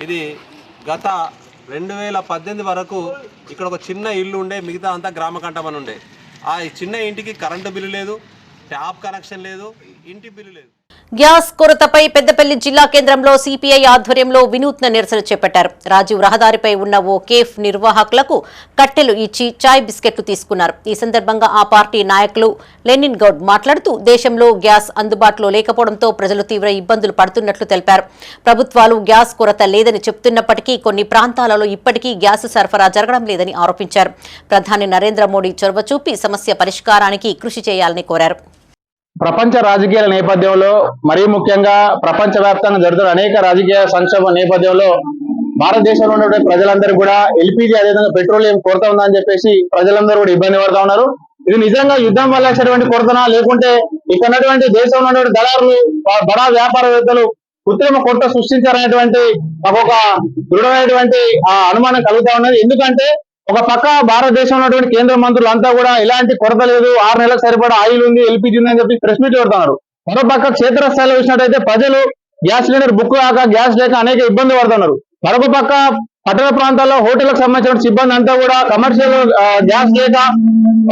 ఇది గత 2018 వరకు ఇక్కడ ఒక చిన్న ఇల్లు ఉండే, మిగతా అంతా గ్రామకంఠం అని ఉండే. ఆ చిన్న ఇంటికి కరెంటు బిల్లు లేదు, ట్యాప్ కనెక్షన్ లేదు, ఇంటి బిల్లు లేదు. గ్యాస్ కొరతపై పెద్దపల్లి జిల్లా కేంద్రంలో సిపిఐ ఆధ్వర్యంలో వినూత్న నిరసన చేపట్టారు. రాజీవ్ రహదారిపై ఉన్న ఓ కేఫ్ నిర్వాహకులకు కట్టెలు ఇచ్చి చాయ్ బిస్కెట్లు తీసుకున్నారు. ఈ సందర్భంగా ఆ పార్టీ నాయకులు లెనిన్ గౌడ్ మాట్లాడుతూ దేశంలో గ్యాస్ అందుబాటులో లేకపోవడంతో ప్రజలు తీవ్ర ఇబ్బందులు పడుతున్నట్లు తెలిపారు. ప్రభుత్వాలు గ్యాస్ కొరత లేదని చెబుతున్నప్పటికీ కొన్ని ప్రాంతాలలో ఇప్పటికీ గ్యాస్ సరఫరా జరగడం లేదని ఆరోపించారు. ప్రధాని నరేంద్ర మోడీ చొరవ చూపి సమస్య పరిష్కారానికి కృషి చేయాలని కోరారు. ప్రపంచ రాజకీయాల నేపథ్యంలో మరీ ముఖ్యంగా ప్రపంచవ్యాప్తంగా జరుగుతున్న అనేక రాజకీయ సంక్షోభ నేపథ్యంలో భారతదేశంలో ఉన్నటువంటి ప్రజలందరూ కూడా ఎల్పీజీ అదేవిధంగా పెట్రోలియం కొరత ఉందని చెప్పేసి ప్రజలందరూ కూడా ఇబ్బంది పడుతూ ఉన్నారు. ఇది నిజంగా యుద్ధం వల్ల వచ్చేటువంటి కొరతనా, లేకుంటే ఇక్కడ ఉన్నటువంటి దేశంలో ఉన్నటువంటి దళారులు బడా వ్యాపారవేత్తలు కృత్రిమ కొరత సృష్టించారనేటువంటి ఒక దృఢమైనటువంటి అనుమానం కలుగుతా ఉన్నది. ఎందుకంటే ఒక పక్క భారతదేశంలో ఉన్నటువంటి కేంద్ర మంత్రులు అంతా కూడా ఎలాంటి కొరత లేదు, 6 నెలలకు సరిపడా ఆయిల్ ఉంది, ఎల్పీజీ ఉంది అని చెప్పి ప్రెస్ మీట్ పెడుతున్నారు. మరో పక్క క్షేత్రస్థాయిలో చూసినట్టయితే ప్రజలు గ్యాస్ సిలిండర్ బుక్ కాక గ్యాస్ లేక అనేక ఇబ్బంది పడుతున్నారు. మరొక పక్క పట్టణ ప్రాంతాల్లో హోటళ్లకు సంబంధించిన సిబ్బంది అంతా కూడా కమర్షియల్ గ్యాస్ లేక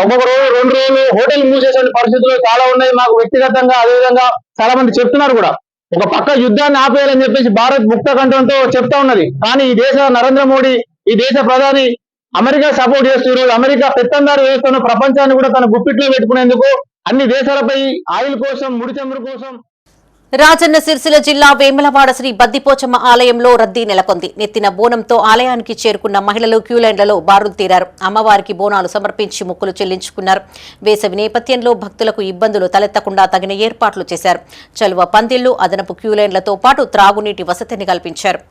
ఒక్కొక్క రోజు 2 రోజులు హోటల్ మూసేసే పరిస్థితులు చాలా ఉన్నాయి. మాకు వ్యక్తిగతంగా అదేవిధంగా చాలా మంది చెప్తున్నారు కూడా. ఒక పక్క యుద్ధాన్ని ఆపేయాలని చెప్పేసి భారత్ ముక్త కంఠంతో చెప్తా ఉన్నది. కానీ ఈ దేశ నరేంద్ర మోడీ, ఈ దేశ ప్రధాని అమెరికా సపోర్ట్ చేస్తూ ఈరోజు అమెరికా పెత్తందారు వ్యవస్థను ప్రపంచాన్ని కూడా తన గుప్పిట్లో పెట్టుకునేందుకు అన్ని దేశాలపై ఆయిల్ కోసం, ముడి చమురు కోసం. రాజన్న సిరిసిల్ల జిల్లా వేములవాడ శ్రీ బద్దిపోచమ్మ ఆలయంలో రద్దీ నెలకొంది. నెత్తిన బోనంతో ఆలయానికి చేరుకున్న మహిళలు క్యూలైన్లలో బారులు తీరారు. అమ్మవారికి బోనాలు సమర్పించి మొక్కులు చెల్లించుకున్నారు. వేసవి నేపథ్యంలో భక్తులకు ఇబ్బందులు తలెత్తకుండా తగిన ఏర్పాట్లు చేశారు. చలువ పందిళ్లు, అదనపు క్యూలైన్లతో పాటు త్రాగునీటి వసతిని కల్పించారు.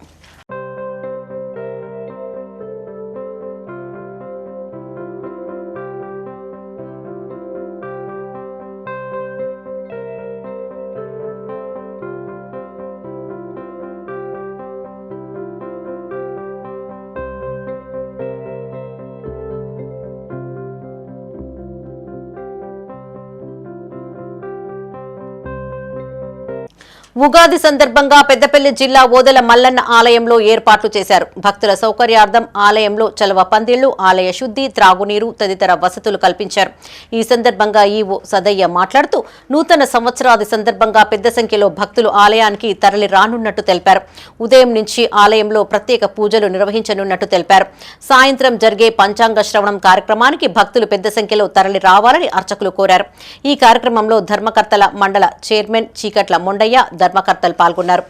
ఉగాది సందర్భంగా పెద్దపల్లి జిల్లా ఓదెల మల్లన్న ఆలయంలో ఏర్పాట్లు చేశారు. భక్తుల సౌకర్యార్థం ఆలయంలో చలవ పందిళ్లు, ఆలయ శుద్ధి, త్రాగునీరు తదితర వసతులు కల్పించారు. ఈ సందర్భంగా ఈవో సదయ్య మాట్లాడుతూ నూతన సంవత్సరాది సందర్భంగా పెద్ద సంఖ్యలో భక్తులు ఆలయానికి తరలి రానున్నట్టు తెలిపారు. ఉదయం నుంచి ఆలయంలో ప్రత్యేక పూజలు నిర్వహించనున్నట్టు తెలిపారు. సాయంత్రం జరిగే పంచాంగ శ్రవణం కార్యక్రమానికి భక్తులు పెద్ద సంఖ్యలో తరలి రావాలని అర్చకులు కోరారు. ఈ కార్యక్రమంలో ధర్మకర్తల మండల చైర్మన్ చీకట్ల మొండయ్య, ధర్మకర్తలు పాల్గొన్నారు.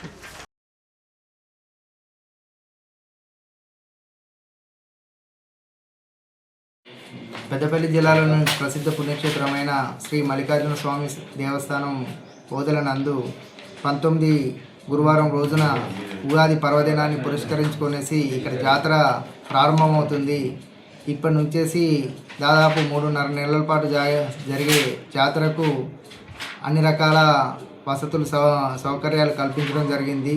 పెద్దపల్లి జిల్లాలోని ప్రసిద్ధ పుణ్యక్షేత్రమైన శ్రీ మల్లికార్జున స్వామి దేవస్థానం ఓదెల నందు 19 గురువారం రోజున ఉగాది పర్వదినాన్ని పురస్కరించుకొనేసి ఇక్కడ జాతర ప్రారంభమవుతుంది. ఇప్పటి నుంచేసి దాదాపు 3.5 నెలల పాటు జరిగే జాతరకు అన్ని రకాల వసతులు సౌకర్యాలు కల్పించడం జరిగింది.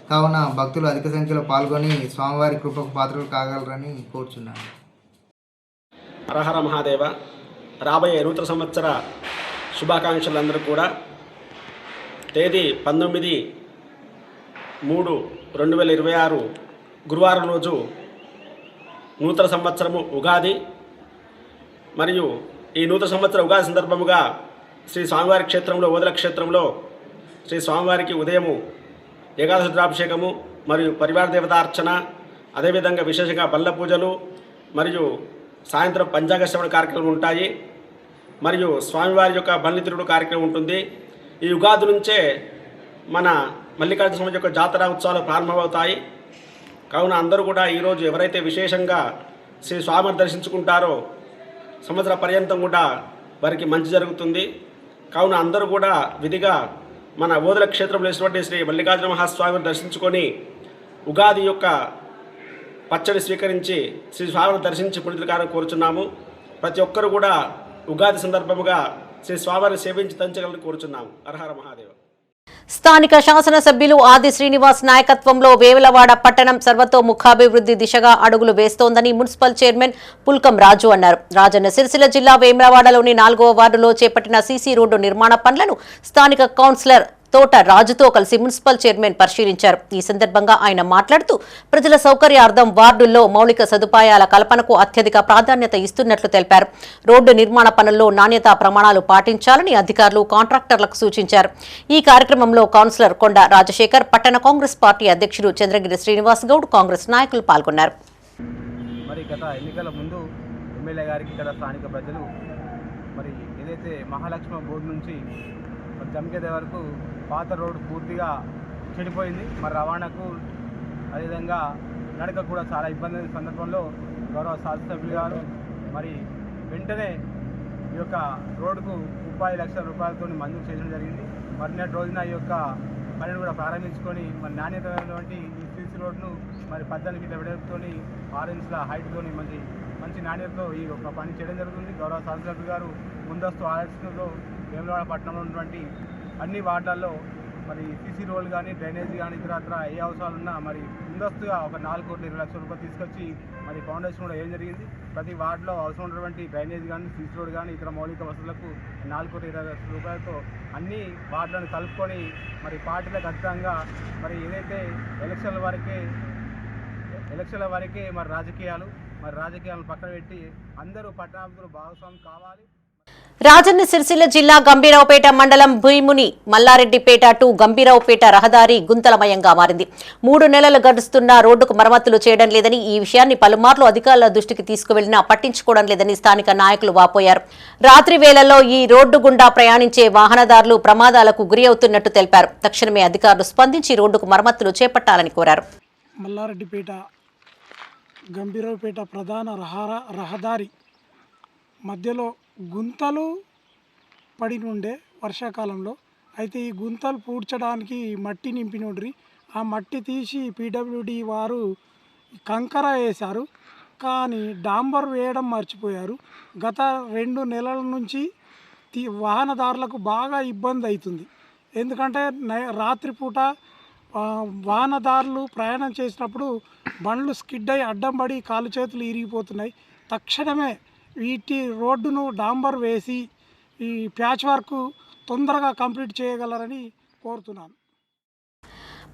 కావున భక్తులు అధిక సంఖ్యలో పాల్గొని స్వామివారి కృపకు పాత్రలు కాగలరని కోరుచున్నాను. హరహర మహాదేవ. రాబోయే నూతన సంవత్సర శుభాకాంక్షలందరూ కూడా తేదీ 19/3/2026 గురువారం రోజు నూతన సంవత్సరము ఉగాది. మరియు ఈ నూతన సంవత్సర ఉగాది సందర్భముగా శ్రీ స్వామివారి క్షేత్రంలో ఓదెల క్షేత్రంలో శ్రీ స్వామివారికి ఉదయము ఏకాదశి రుద్రాభిషేకము మరియు పరివార దేవతార్చన, అదేవిధంగా విశేషంగా బల్ల పూజలు మరియు సాయంత్రం పంచాంగ శ్రవణ కార్యక్రమం ఉంటాయి. మరియు స్వామివారి యొక్క బల్లి తిరుగుడు కార్యక్రమం ఉంటుంది. ఈ ఉగాది నుంచే మన మల్లికార్జున స్వామి యొక్క జాతర ఉత్సవాలు ప్రారంభమవుతాయి. కావున అందరూ కూడా ఈరోజు ఎవరైతే విశేషంగా శ్రీ స్వామిని దర్శించుకుంటారో సంవత్సర పర్యంతం కూడా వారికి మంచి జరుగుతుంది. కావున అందరూ కూడా విధిగా మన ఓదెల క్షేత్రంలో వేసినటువంటి శ్రీ మల్లికార్జున మహాస్వామిని దర్శించుకొని ఉగాది యొక్క పచ్చడి స్వీకరించి శ్రీ స్వామిని దర్శించి పుణ్యకారం కోరుచున్నాము. ప్రతి ఒక్కరు కూడా ఉగాది సందర్భముగా శ్రీ స్వామిని సేవించి తంచగలని కోరుచున్నాము. హరహర మహాదేవ. స్థానిక శాసనసభ్యులు ఆది శ్రీనివాస్ నాయకత్వంలో వేములవాడ పట్టణం సర్వతోముఖాభివృద్ధి దిశగా అడుగులు వేస్తోందని మున్సిపల్ చైర్మన్ పుల్కం రాజు అన్నారు. రాజన్న సిరిసిల్ల జిల్లా వేములవాడలోని 4వ వార్డులో చేపట్టిన సీసీ రోడ్డు నిర్మాణ పనులను స్థానిక కౌన్సిలర్ తోట రాజుతో కలిసి మున్సిపల్ చైర్మన్ పరిశీలించారు. ఈ సందర్భంగా ఆయన మాట్లాడుతూ ప్రజల సౌకర్యార్థం వార్డుల్లో మౌలిక సదుపాయాల కల్పనకు అత్యధిక ప్రాధాన్యత ఇస్తున్నట్లు తెలిపారు. రోడ్డు నిర్మాణ పనుల్లో నాణ్యతా ప్రమాణాలు పాటించాలని అధికారులు కాంట్రాక్టర్లకు సూచించారు. ఈ కార్యక్రమంలో కౌన్సిలర్ కొండ రాజశేఖర్, పట్టణ కాంగ్రెస్ పార్టీ అధ్యక్షుడు చంద్రగిరి శ్రీనివాస్ గౌడ్, కాంగ్రెస్ నాయకులు పాల్గొన్నారు. మరి గత ఎన్నికల ముందు ఎమ్మెల్యే గారికి ఇక్కడ స్థానిక ప్రజలు మరి ఏదైతే మహాలక్ష్మి బోర్డు నుంచి జమకేద వరకు పాత రోడ్డు పూర్తిగా చెడిపోయింది. మరి రవాణాకు అదేవిధంగా నడక కూడా చాలా ఇబ్బంది అయిన సందర్భంలో గౌరవ శాసనసభ్యులు గారు మరి వెంటనే ఈ యొక్క రోడ్డుకు 30 లక్షల రూపాయలతో మంజూరు చేయడం జరిగింది. మరి నేటి రోజున ఈ యొక్క పనిని కూడా ప్రారంభించుకొని మరి నాణ్యతమైనటువంటి ఈ సీసీ రోడ్ను మరి 14 ఫీట్ల వెడల్పుతో 6 ఇంచుల హైట్తో మంచి నాణ్యతతో ఈ యొక్క పని చేయడం జరుగుతుంది. గౌరవ శాసనసభ్యులు గారు ముందస్తు ఆలోచనలో వేములవాడ పట్టణంలో ఉన్నటువంటి అన్ని వార్డులలో మరి సీసీ రోడ్లు కానీ డ్రైనేజీ కానీ ఇతరత్ర ఏ అవసరాలు ఉన్నా మరి ముందస్తుగా ఒక 4,20,00,000 రూపాయలు తీసుకొచ్చి మరి ఫౌండేషన్ కూడా ఏం జరిగింది. ప్రతి వార్డులో అవసరం ఉన్నటువంటి డ్రైనేజ్ కానీ సీసీ రోడ్ కానీ ఇతర మౌలిక వసతులకు 4,20,00,000 రూపాయలతో అన్ని వార్డులను కలుపుకొని మరి పార్టీలకు అతీతంగా మరి ఏదైతే ఎలక్షన్ల వరకే మరి రాజకీయాలను పక్కన పెట్టి అందరూ పట్టణాభివృద్ధిలో భాగస్వామి కావాలి. రాజన్న సిరిసిల్ల జిల్లా గంభీరావుపేట మండలం భూముని మల్లారెడ్డిపేట టు గంభీరావుపేట రహదారి గుంతలమయంగా మారింది. 3 నెలలు గడుస్తున్నా రోడ్డుకు మరమ్మతులు చేయడం లేదని, ఈ విషయాన్ని పలుమార్లు అధికారుల దృష్టికి తీసుకువెళ్లినా పట్టించుకోవడం లేదని స్థానిక నాయకులు వాపోయారు. రాత్రి వేళల్లో ఈ రోడ్డు గుండా ప్రయాణించే వాహనదారులు ప్రమాదాలకు గురి అవుతున్నట్టు తెలిపారు. తక్షణమే అధికారులు స్పందించి రోడ్డుకు మరమ్మతులు చేపట్టాలని కోరారు. మల్లారెడ్డిపేట గంభీరావుపేట ప్రధాన రహదారి మధ్యలో గుంతలు పడి ఉండే వర్షాకాలంలో. అయితే ఈ గుంతలు పూడ్చడానికి మట్టి నింపినోడ్రి, ఆ మట్టి తీసి పీడబ్ల్యూడి వారు కంకర వేశారు, కానీ డాంబర్ వేయడం మర్చిపోయారు. గత 2 నెలల నుంచి వాహనదారులకు బాగా ఇబ్బంది అవుతుంది. ఎందుకంటే రాత్రిపూట వాహనదారులు ప్రయాణం చేసినప్పుడు బండ్లు స్కిడ్ అయి అడ్డం పడి కాలు చేతులు ఇరిగిపోతున్నాయి. తక్షణమే వీటి రోడ్డును డాంబర్ వేసి ఈ ప్యాచ్ వర్క్ తొందరగా కంప్లీట్ చేయగలరని కోరుతున్నాను.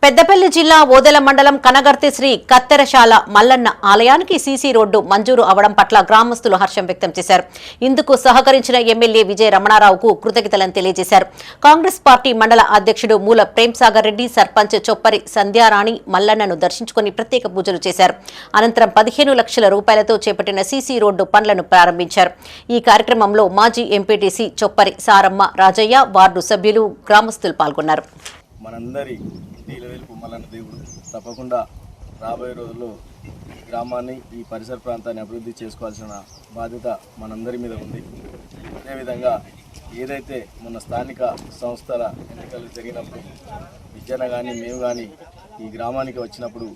పెద్దపల్లి జిల్లా ఓదెల మండలం కనగర్తి శ్రీ కత్తెరశాల మల్లన్న ఆలయానికి సీసీ రోడ్డు మంజూరు అవడం పట్ల గ్రామస్తులు హర్షం వ్యక్తం చేశారు. ఇందుకు సహకరించిన ఎమ్మెల్యే విజయ రమణారావుకు కృతజ్ఞతలను తెలియజేశారు. కాంగ్రెస్ పార్టీ మండల అధ్యక్షుడు మూల ప్రేమ్సాగర్ రెడ్డి, సర్పంచ్ చొప్పరి సంధ్యారాణి మల్లన్నను దర్శించుకుని ప్రత్యేక పూజలు చేశారు. అనంతరం 15 లక్షల రూపాయలతో చేపట్టిన సీసీ రోడ్డు పనులను ప్రారంభించారు. ఈ కార్యక్రమంలో మాజీ ఎంపీటీసీ చొప్పరి సారమ్మ రాజయ్య, వార్డు సభ్యులు, గ్రామస్తులు పాల్గొన్నారు. మనందరి నీలవేలుపు మల్లన్న దేవుడు తప్పకుండా రాబోయే రోజుల్లో గ్రామాన్ని, ఈ పరిసర ప్రాంతాన్ని అభివృద్ధి చేసుకోవాల్సిన బాధ్యత మనందరి మీద ఉంది. అదేవిధంగా ఏదైతే మన స్థానిక సంస్థల ఎన్నికలు జరిగినప్పుడు విజయన కానీ మేము కానీ ఈ గ్రామానికి వచ్చినప్పుడు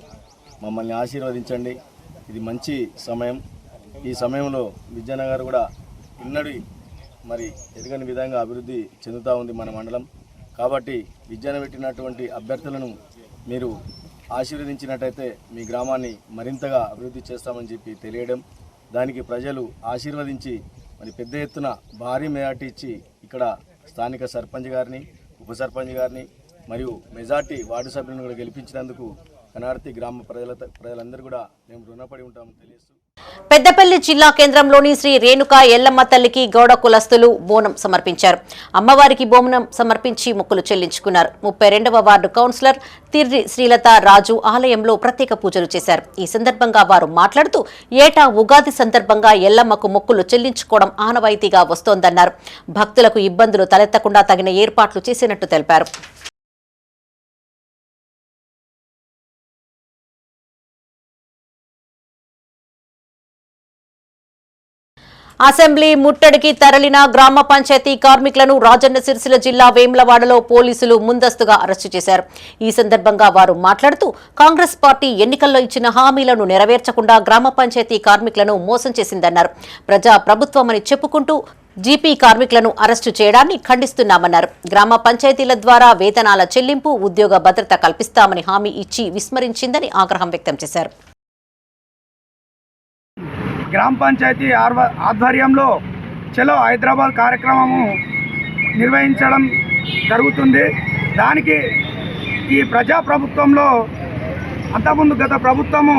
మమ్మల్ని ఆశీర్వదించండి. ఇది మంచి సమయం. ఈ సమయంలో విజయన గారు కూడా ఇన్నడి మరి ఎదగని విధంగా అభివృద్ధి చెందుతూ ఉంది మన మండలం. కాబట్టి విద్యను పెట్టినటువంటి అభ్యర్థులను మీరు ఆశీర్వదించినట్టయితే మీ గ్రామాన్ని మరింతగా అభివృద్ధి చేస్తామని చెప్పి తెలియడం, దానికి ప్రజలు ఆశీర్వదించి మరి పెద్ద ఎత్తున భారీ మెజార్టీ ఇచ్చి ఇక్కడ స్థానిక సర్పంచ్ గారిని, ఉప సర్పంచ్ గారిని మరియు మెజార్టీ వార్డు సభ్యులను కూడా గెలిపించినందుకు కనార్తి గ్రామ ప్రజలందరూ కూడా మేము రుణపడి ఉంటామని తెలియజేస్తూ పెద్దపల్లి జిల్లా కేంద్రంలోని శ్రీ రేణుకా ఎల్లమ్మ తల్లికి గౌడ కులస్తులు బోనం సమర్పించారు. అమ్మవారికి బోనం సమర్పించి మొక్కులు చెల్లించుకున్నారు. 32వ వార్డు కౌన్సిలర్ తిర్రి శ్రీలత రాజు ఆలయంలో ప్రత్యేక పూజలు చేశారు. ఈ సందర్భంగా వారు మాట్లాడుతూ ఏటా ఉగాది సందర్భంగా ఎల్లమ్మకు మొక్కులు చెల్లించుకోవడం ఆనవాయితీగా వస్తోందన్నారు. భక్తులకు ఇబ్బందులు తలెత్తకుండా తగిన ఏర్పాట్లు చేసినట్టు తెలిపారు. అసెంబ్లీ ముట్టడికి తరలిన గ్రామ పంచాయతీ కార్మికులను రాజన్న సిరిసిల్ల జిల్లా వేములవాడలో పోలీసులు ముందస్తుగా అరెస్టు చేశారు. ఈ సందర్భంగా వారు మాట్లాడుతూ కాంగ్రెస్ పార్టీ ఎన్నికల్లో ఇచ్చిన హామీలను నెరవేర్చకుండా గ్రామ పంచాయతీ కార్మికులను మోసం చేసిందన్నారు. ప్రజా ప్రభుత్వమని చెప్పుకుంటూ జీపీ కార్మికులను అరెస్టు చేయడాన్ని ఖండిస్తున్నామన్నారు. గ్రామ పంచాయతీల ద్వారా వేతనాల చెల్లింపు, ఉద్యోగ భద్రత కల్పిస్తామని హామీ ఇచ్చి విస్మరించిందని ఆగ్రహం వ్యక్తం చేశారు. గ్రామ పంచాయతీ ఆధ్వర్యంలో చలో హైదరాబాద్ కార్యక్రమము నిర్వహించడం జరుగుతుంది. దానికి ఈ ప్రజాప్రభుత్వంలో అంతకుముందు గత ప్రభుత్వము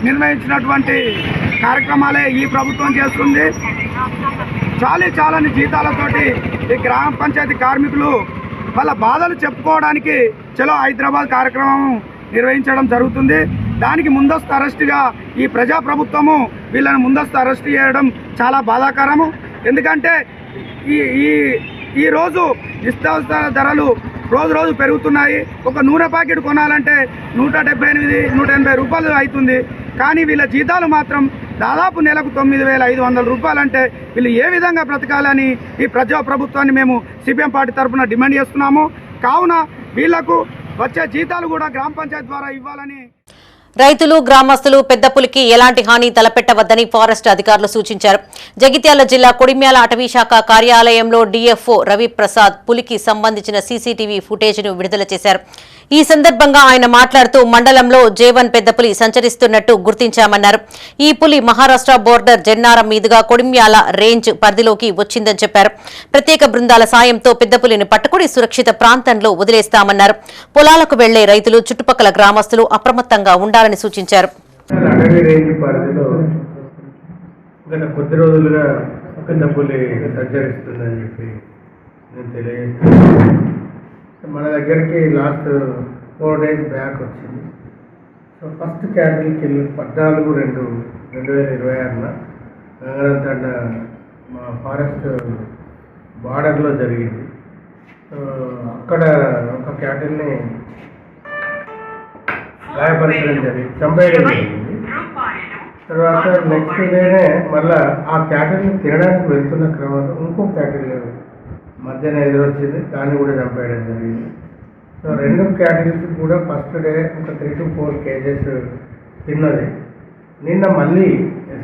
నిర్ణయించినటువంటి కార్యక్రమాలే ఈ ప్రభుత్వం చేస్తుంది. చాలని జీతాలతోటి ఈ గ్రామ పంచాయతీ కార్మికులు వాళ్ళ బాధలు చెప్పుకోవడానికి చలో హైదరాబాద్ కార్యక్రమం నిర్వహించడం జరుగుతుంది. దానికి ముందస్తు అరెస్టుగా ఈ ప్రజాప్రభుత్వము వీళ్ళని ముందస్తు అరెస్ట్ చేయడం చాలా బాధాకరము. ఎందుకంటే ఈరోజు నిత్యావసర ధరలు రోజు పెరుగుతున్నాయి. ఒక నూనె ప్యాకెట్ కొనాలంటే 178-180 రూపాయలు అవుతుంది. కానీ వీళ్ళ జీతాలు మాత్రం దాదాపు నెలకు 9,500 రూపాయలు. అంటే వీళ్ళు ఏ విధంగా బ్రతకాలని ఈ ప్రజాప్రభుత్వాన్ని మేము సిపిఎం పార్టీ తరఫున డిమాండ్ చేస్తున్నాము. కావున వీళ్లకు వచ్చే జీతాలు కూడా గ్రామ పంచాయతీ ద్వారా ఇవ్వాలని రైతులు గ్రామస్తులు పెద్ద పులికి ఎలాంటి హాని తలపెట్టవద్దని ఫారెస్ట్ అధికారులు సూచించారు. జగిత్యాల జిల్లా కొడిమ్యాల అటవీశాఖ కార్యాలయంలో డీఎఫ్ఓ రవిప్రసాద్ పులికి సంబంధించిన సీసీటీవీ ఫుటేజ్ను విడుదల చేశారు. ఈ సందర్భంగా ఆయన మాట్లాడుతూ మండలంలో జేవన్ పెద్దపులి సంచరిస్తున్నట్టు గుర్తించామన్నారు. ఈ పులి మహారాష్ట్ర బోర్డర్ జెన్నారం మీదుగా కొడిమ్యాల రేంజ్ పరిధిలోకి వచ్చిందని చెప్పారు. ప్రత్యేక బృందాల సాయంతో పెద్దపులిని పట్టుకుని సురక్షిత ప్రాంతంలో వదిలేస్తామన్నారు. పొలాలకు వెళ్లే రైతులు చుట్టుపక్కల గ్రామస్తులు అప్రమత్తంగా ఉండాలని సూచించారు. అటవీ రేంజ్ పరిధిలో గత కొద్ది రోజులుగా పెద్దపులి సంచరిస్తుందని చెప్పి నేను తెలియజేస్తున్నాను. మన దగ్గరికి లాస్ట్ 4 days బ్యాక్ వచ్చింది. సో ఫస్ట్ క్యాటిల్ కిల్ 14/2/2026 గంగరంతండ మా ఫారెస్ట్ బార్డర్లో జరిగింది. సో అక్కడ ఒక క్యాటిల్ని గాయపరచడం జరిగింది, చంపేయడం జరిగింది. తర్వాత నెక్స్ట్ డేనే మళ్ళీ ఆ క్యాటిల్ని తినడానికి వెళ్తున్న క్రమంలో ఇంకో క్యాటిల్ మధ్యన ఎదురొచ్చింది, దాన్ని కూడా చంపేయడం జరిగింది. సో 2 క్యాటిల్స్ కూడా ఫస్ట్ డే ఒక 3 to 4 kgs తిన్నది. నిన్న మళ్ళీ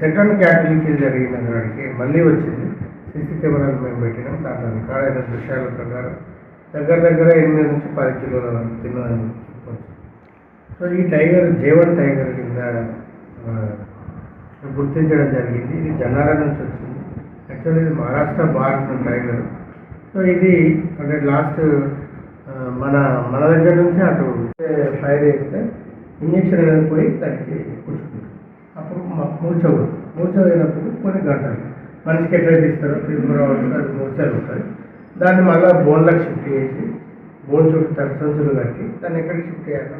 సెకండ్ క్యాటిల్ కిల్ జరిగిన కాడికి మళ్ళీ వచ్చింది. సీసీ కెమెరాలు మేము పెట్టినాం. దాంట్లో రికార్డ్ అయిన దృశ్యాల ప్రకారం దగ్గర 8 నుంచి 10 కిలోల తిన్నదని చెప్పవచ్చు. సో ఈ టైగర్ జేవన్ టైగర్ కింద గుర్తించడం జరిగింది. ఇది జన్నారం నుంచి వచ్చింది. యాక్చువల్లీ ఇది మహారాష్ట్ర బార్డర్ టైగర్. సో ఇది అంటే లాస్ట్ మన దగ్గర నుంచి అటు ఫైర్ చేస్తే ఇంజక్షన్ అనేది పోయి దానికి కూర్చుంటుంది. అప్పుడు మూర్చ పోయినప్పుడు కొన్ని గంటలు మనిషికి ఎట్లయితే ఇస్తారో 3-4 hours అది మూర్చలు ఉంటుంది. దాన్ని మళ్ళీ బోన్లకు షిఫ్ట్ చేసి బోన్ చుట్టూ సంచులు కట్టి దాన్ని ఎక్కడికి షిఫ్ట్ చేయాలి.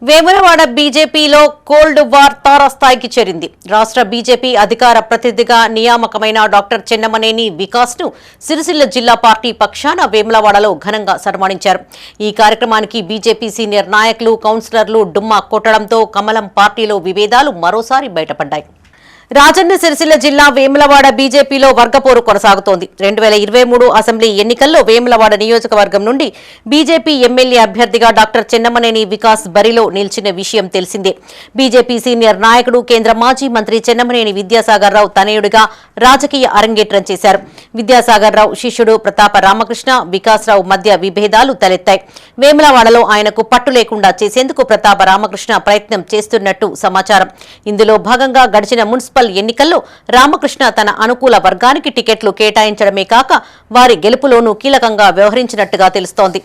వేములవాడ బీజేపీలో కోల్డ్ వార్ తారాస్థాయికి చేరింది. రాష్ట్ర బీజేపీ అధికార ప్రతినిధిగా నియామకమైన డాక్టర్ చెన్నమనేని వికాస్ ను సిరిసిల్ల జిల్లా పార్టీ పక్షాన వేములవాడలో ఘనంగా సన్మానించారు. ఈ కార్యక్రమానికి బీజేపీ సీనియర్ నాయకులు కౌన్సిలర్లు డుమ్మా కొట్టడంతో కమలం పార్టీలో విభేదాలు మరోసారి బయటపడ్డాయి. రాజన్న సిరిసిల్ల జిల్లా వేములవాడ బీజేపీలో వర్గపోరు కొనసాగుతోంది. 2023 అసెంబ్లీ ఎన్నికల్లో వేములవాడ నియోజకవర్గం నుండి బీజేపీ ఎమ్మెల్యే అభ్యర్థిగా డాక్టర్ చెన్నమనేని వికాస్ బరిలో నిలిచిన విషయం తెలిసిందే. బీజేపీ సీనియర్ నాయకుడు కేంద్ర మాజీ మంత్రి చెన్నమనేని విద్యాసాగర్ రావు తనయుడిగా రాజకీయ అరంగేట్రం చేశారు. విద్యాసాగర్ రావు శిష్యుడు ప్రతాప రామకృష్ణ వికాస్ రావు మధ్య విభేదాలు తలెత్తాయి. వేములవాడలో ఆయనకు పట్టు లేకుండా చేసేందుకు ప్రతాప రామకృష్ణ ప్రయత్నం చేస్తున్నట్టు సమాచారం. ఇందులో భాగంగా గడిచిన మున్సిపల్ ఎన్నికల్లో రామకృష్ణ తన అనుకూల వర్గానికి టికెట్లు కేటాయించడమే కాక వారి గెలుపులోనూ కీలకంగా వ్యవహరించినట్టుగా తెలుస్తోంది.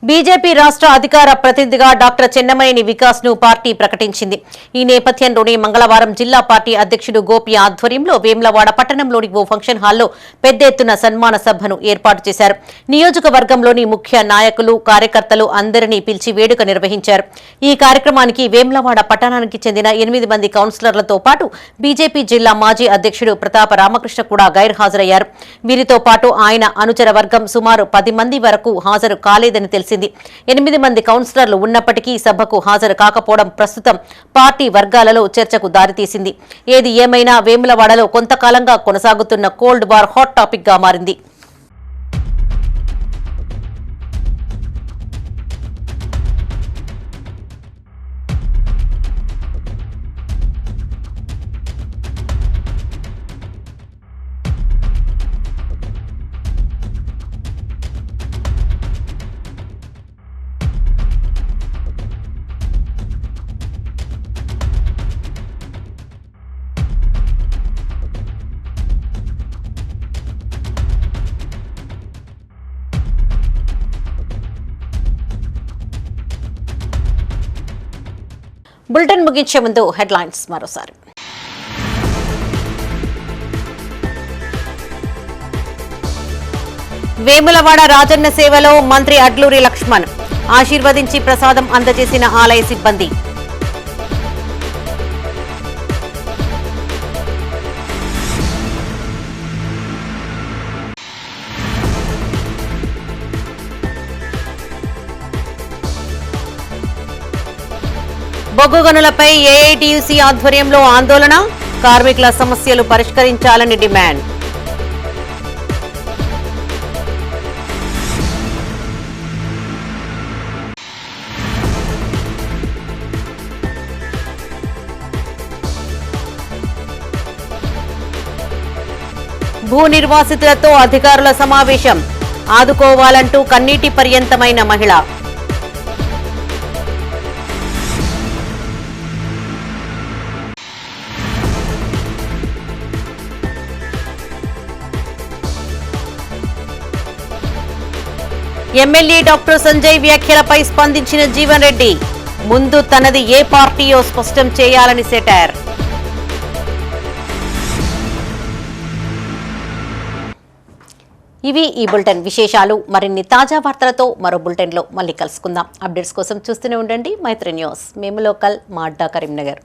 బీజేపీ రాష్ట్ర అధికార ప్రతినిధిగా డాక్టర్ చెన్నమనేని వికాస్ ను పార్టీ ప్రకటించింది. ఈ నేపథ్యంలోనే మంగళవారం జిల్లా పార్టీ అధ్యక్షుడు గోపి ఆధ్వర్యంలో వేములవాడ పట్టణంలోని ఓ ఫంక్షన్ హాల్లో పెద్ద ఎత్తున సన్మాన సభను ఏర్పాటు చేశారు. నియోజకవర్గంలోని ముఖ్య నాయకులు కార్యకర్తలు అందరినీ పిలిచి వేడుక నిర్వహించారు. ఈ కార్యక్రమానికి వేములవాడ పట్టణానికి చెందిన 8 మంది కౌన్సిలర్లతో పాటు బీజేపీ జిల్లా మాజీ అధ్యక్షుడు ప్రతాప రామకృష్ణ కూడా గైర్హాజరయ్యారు. వీరితో పాటు ఆయన అనుచర వర్గం సుమారు 10 మంది వరకు హాజరు కాలేదని తెలిసింది. చేసింది. 8 మంది కౌన్సిలర్లు ఉన్నప్పటికీ సభకు హాజరు కాకపోవడం ప్రస్తుతం పార్టీ వర్గాలలో చర్చకు దారితీసింది. ఏది ఏమైనా వేములవాడలో కొంతకాలంగా కొనసాగుతున్న కోల్డ్ వార్ హాట్ టాపిక్ గా మారింది. బులెటిన్ ముగించే ముందు హెడ్లైన్స్ మరోసారి. వేములవాడ రాజన్న సేవలో మంత్రి అడ్లూరి లక్ష్మణ్ ఆశీర్వదించి ప్రసాదం అందజేసిన ఆలయ సిబ్బంది. బొగ్గు గనులపై ఏఐటీయూసీ ఆధ్వర్యంలో ఆందోళన, కార్మికుల సమస్యలు పరిష్కరించాలని డిమాండ్. భూ నిర్వాసితులతో అధికారుల సమావేశం, ఆదుకోవాలంటూ కన్నీటి పర్యంతమైన మహిళ. ఎమ్మెల్యే డాక్టర్ సంజయ్ వ్యాఖ్యలపై స్పందించిన జీవన్ రెడ్డి, ముందు తనది ఏ పార్టీయో స్పష్టం చేయాలని సెటార్. ఇవి ఈ బులెటిన్ విశేషాలు. మరిన్ని తాజా వార్తలతో మరో బులెటిన్లో మళ్ళీ కలుసుకుందాం. అప్డేట్స్ కోసం చూస్తూనే ఉండండి మైత్రి న్యూస్. మేము లోకల్, మా అడ్డా కరీంనగర్.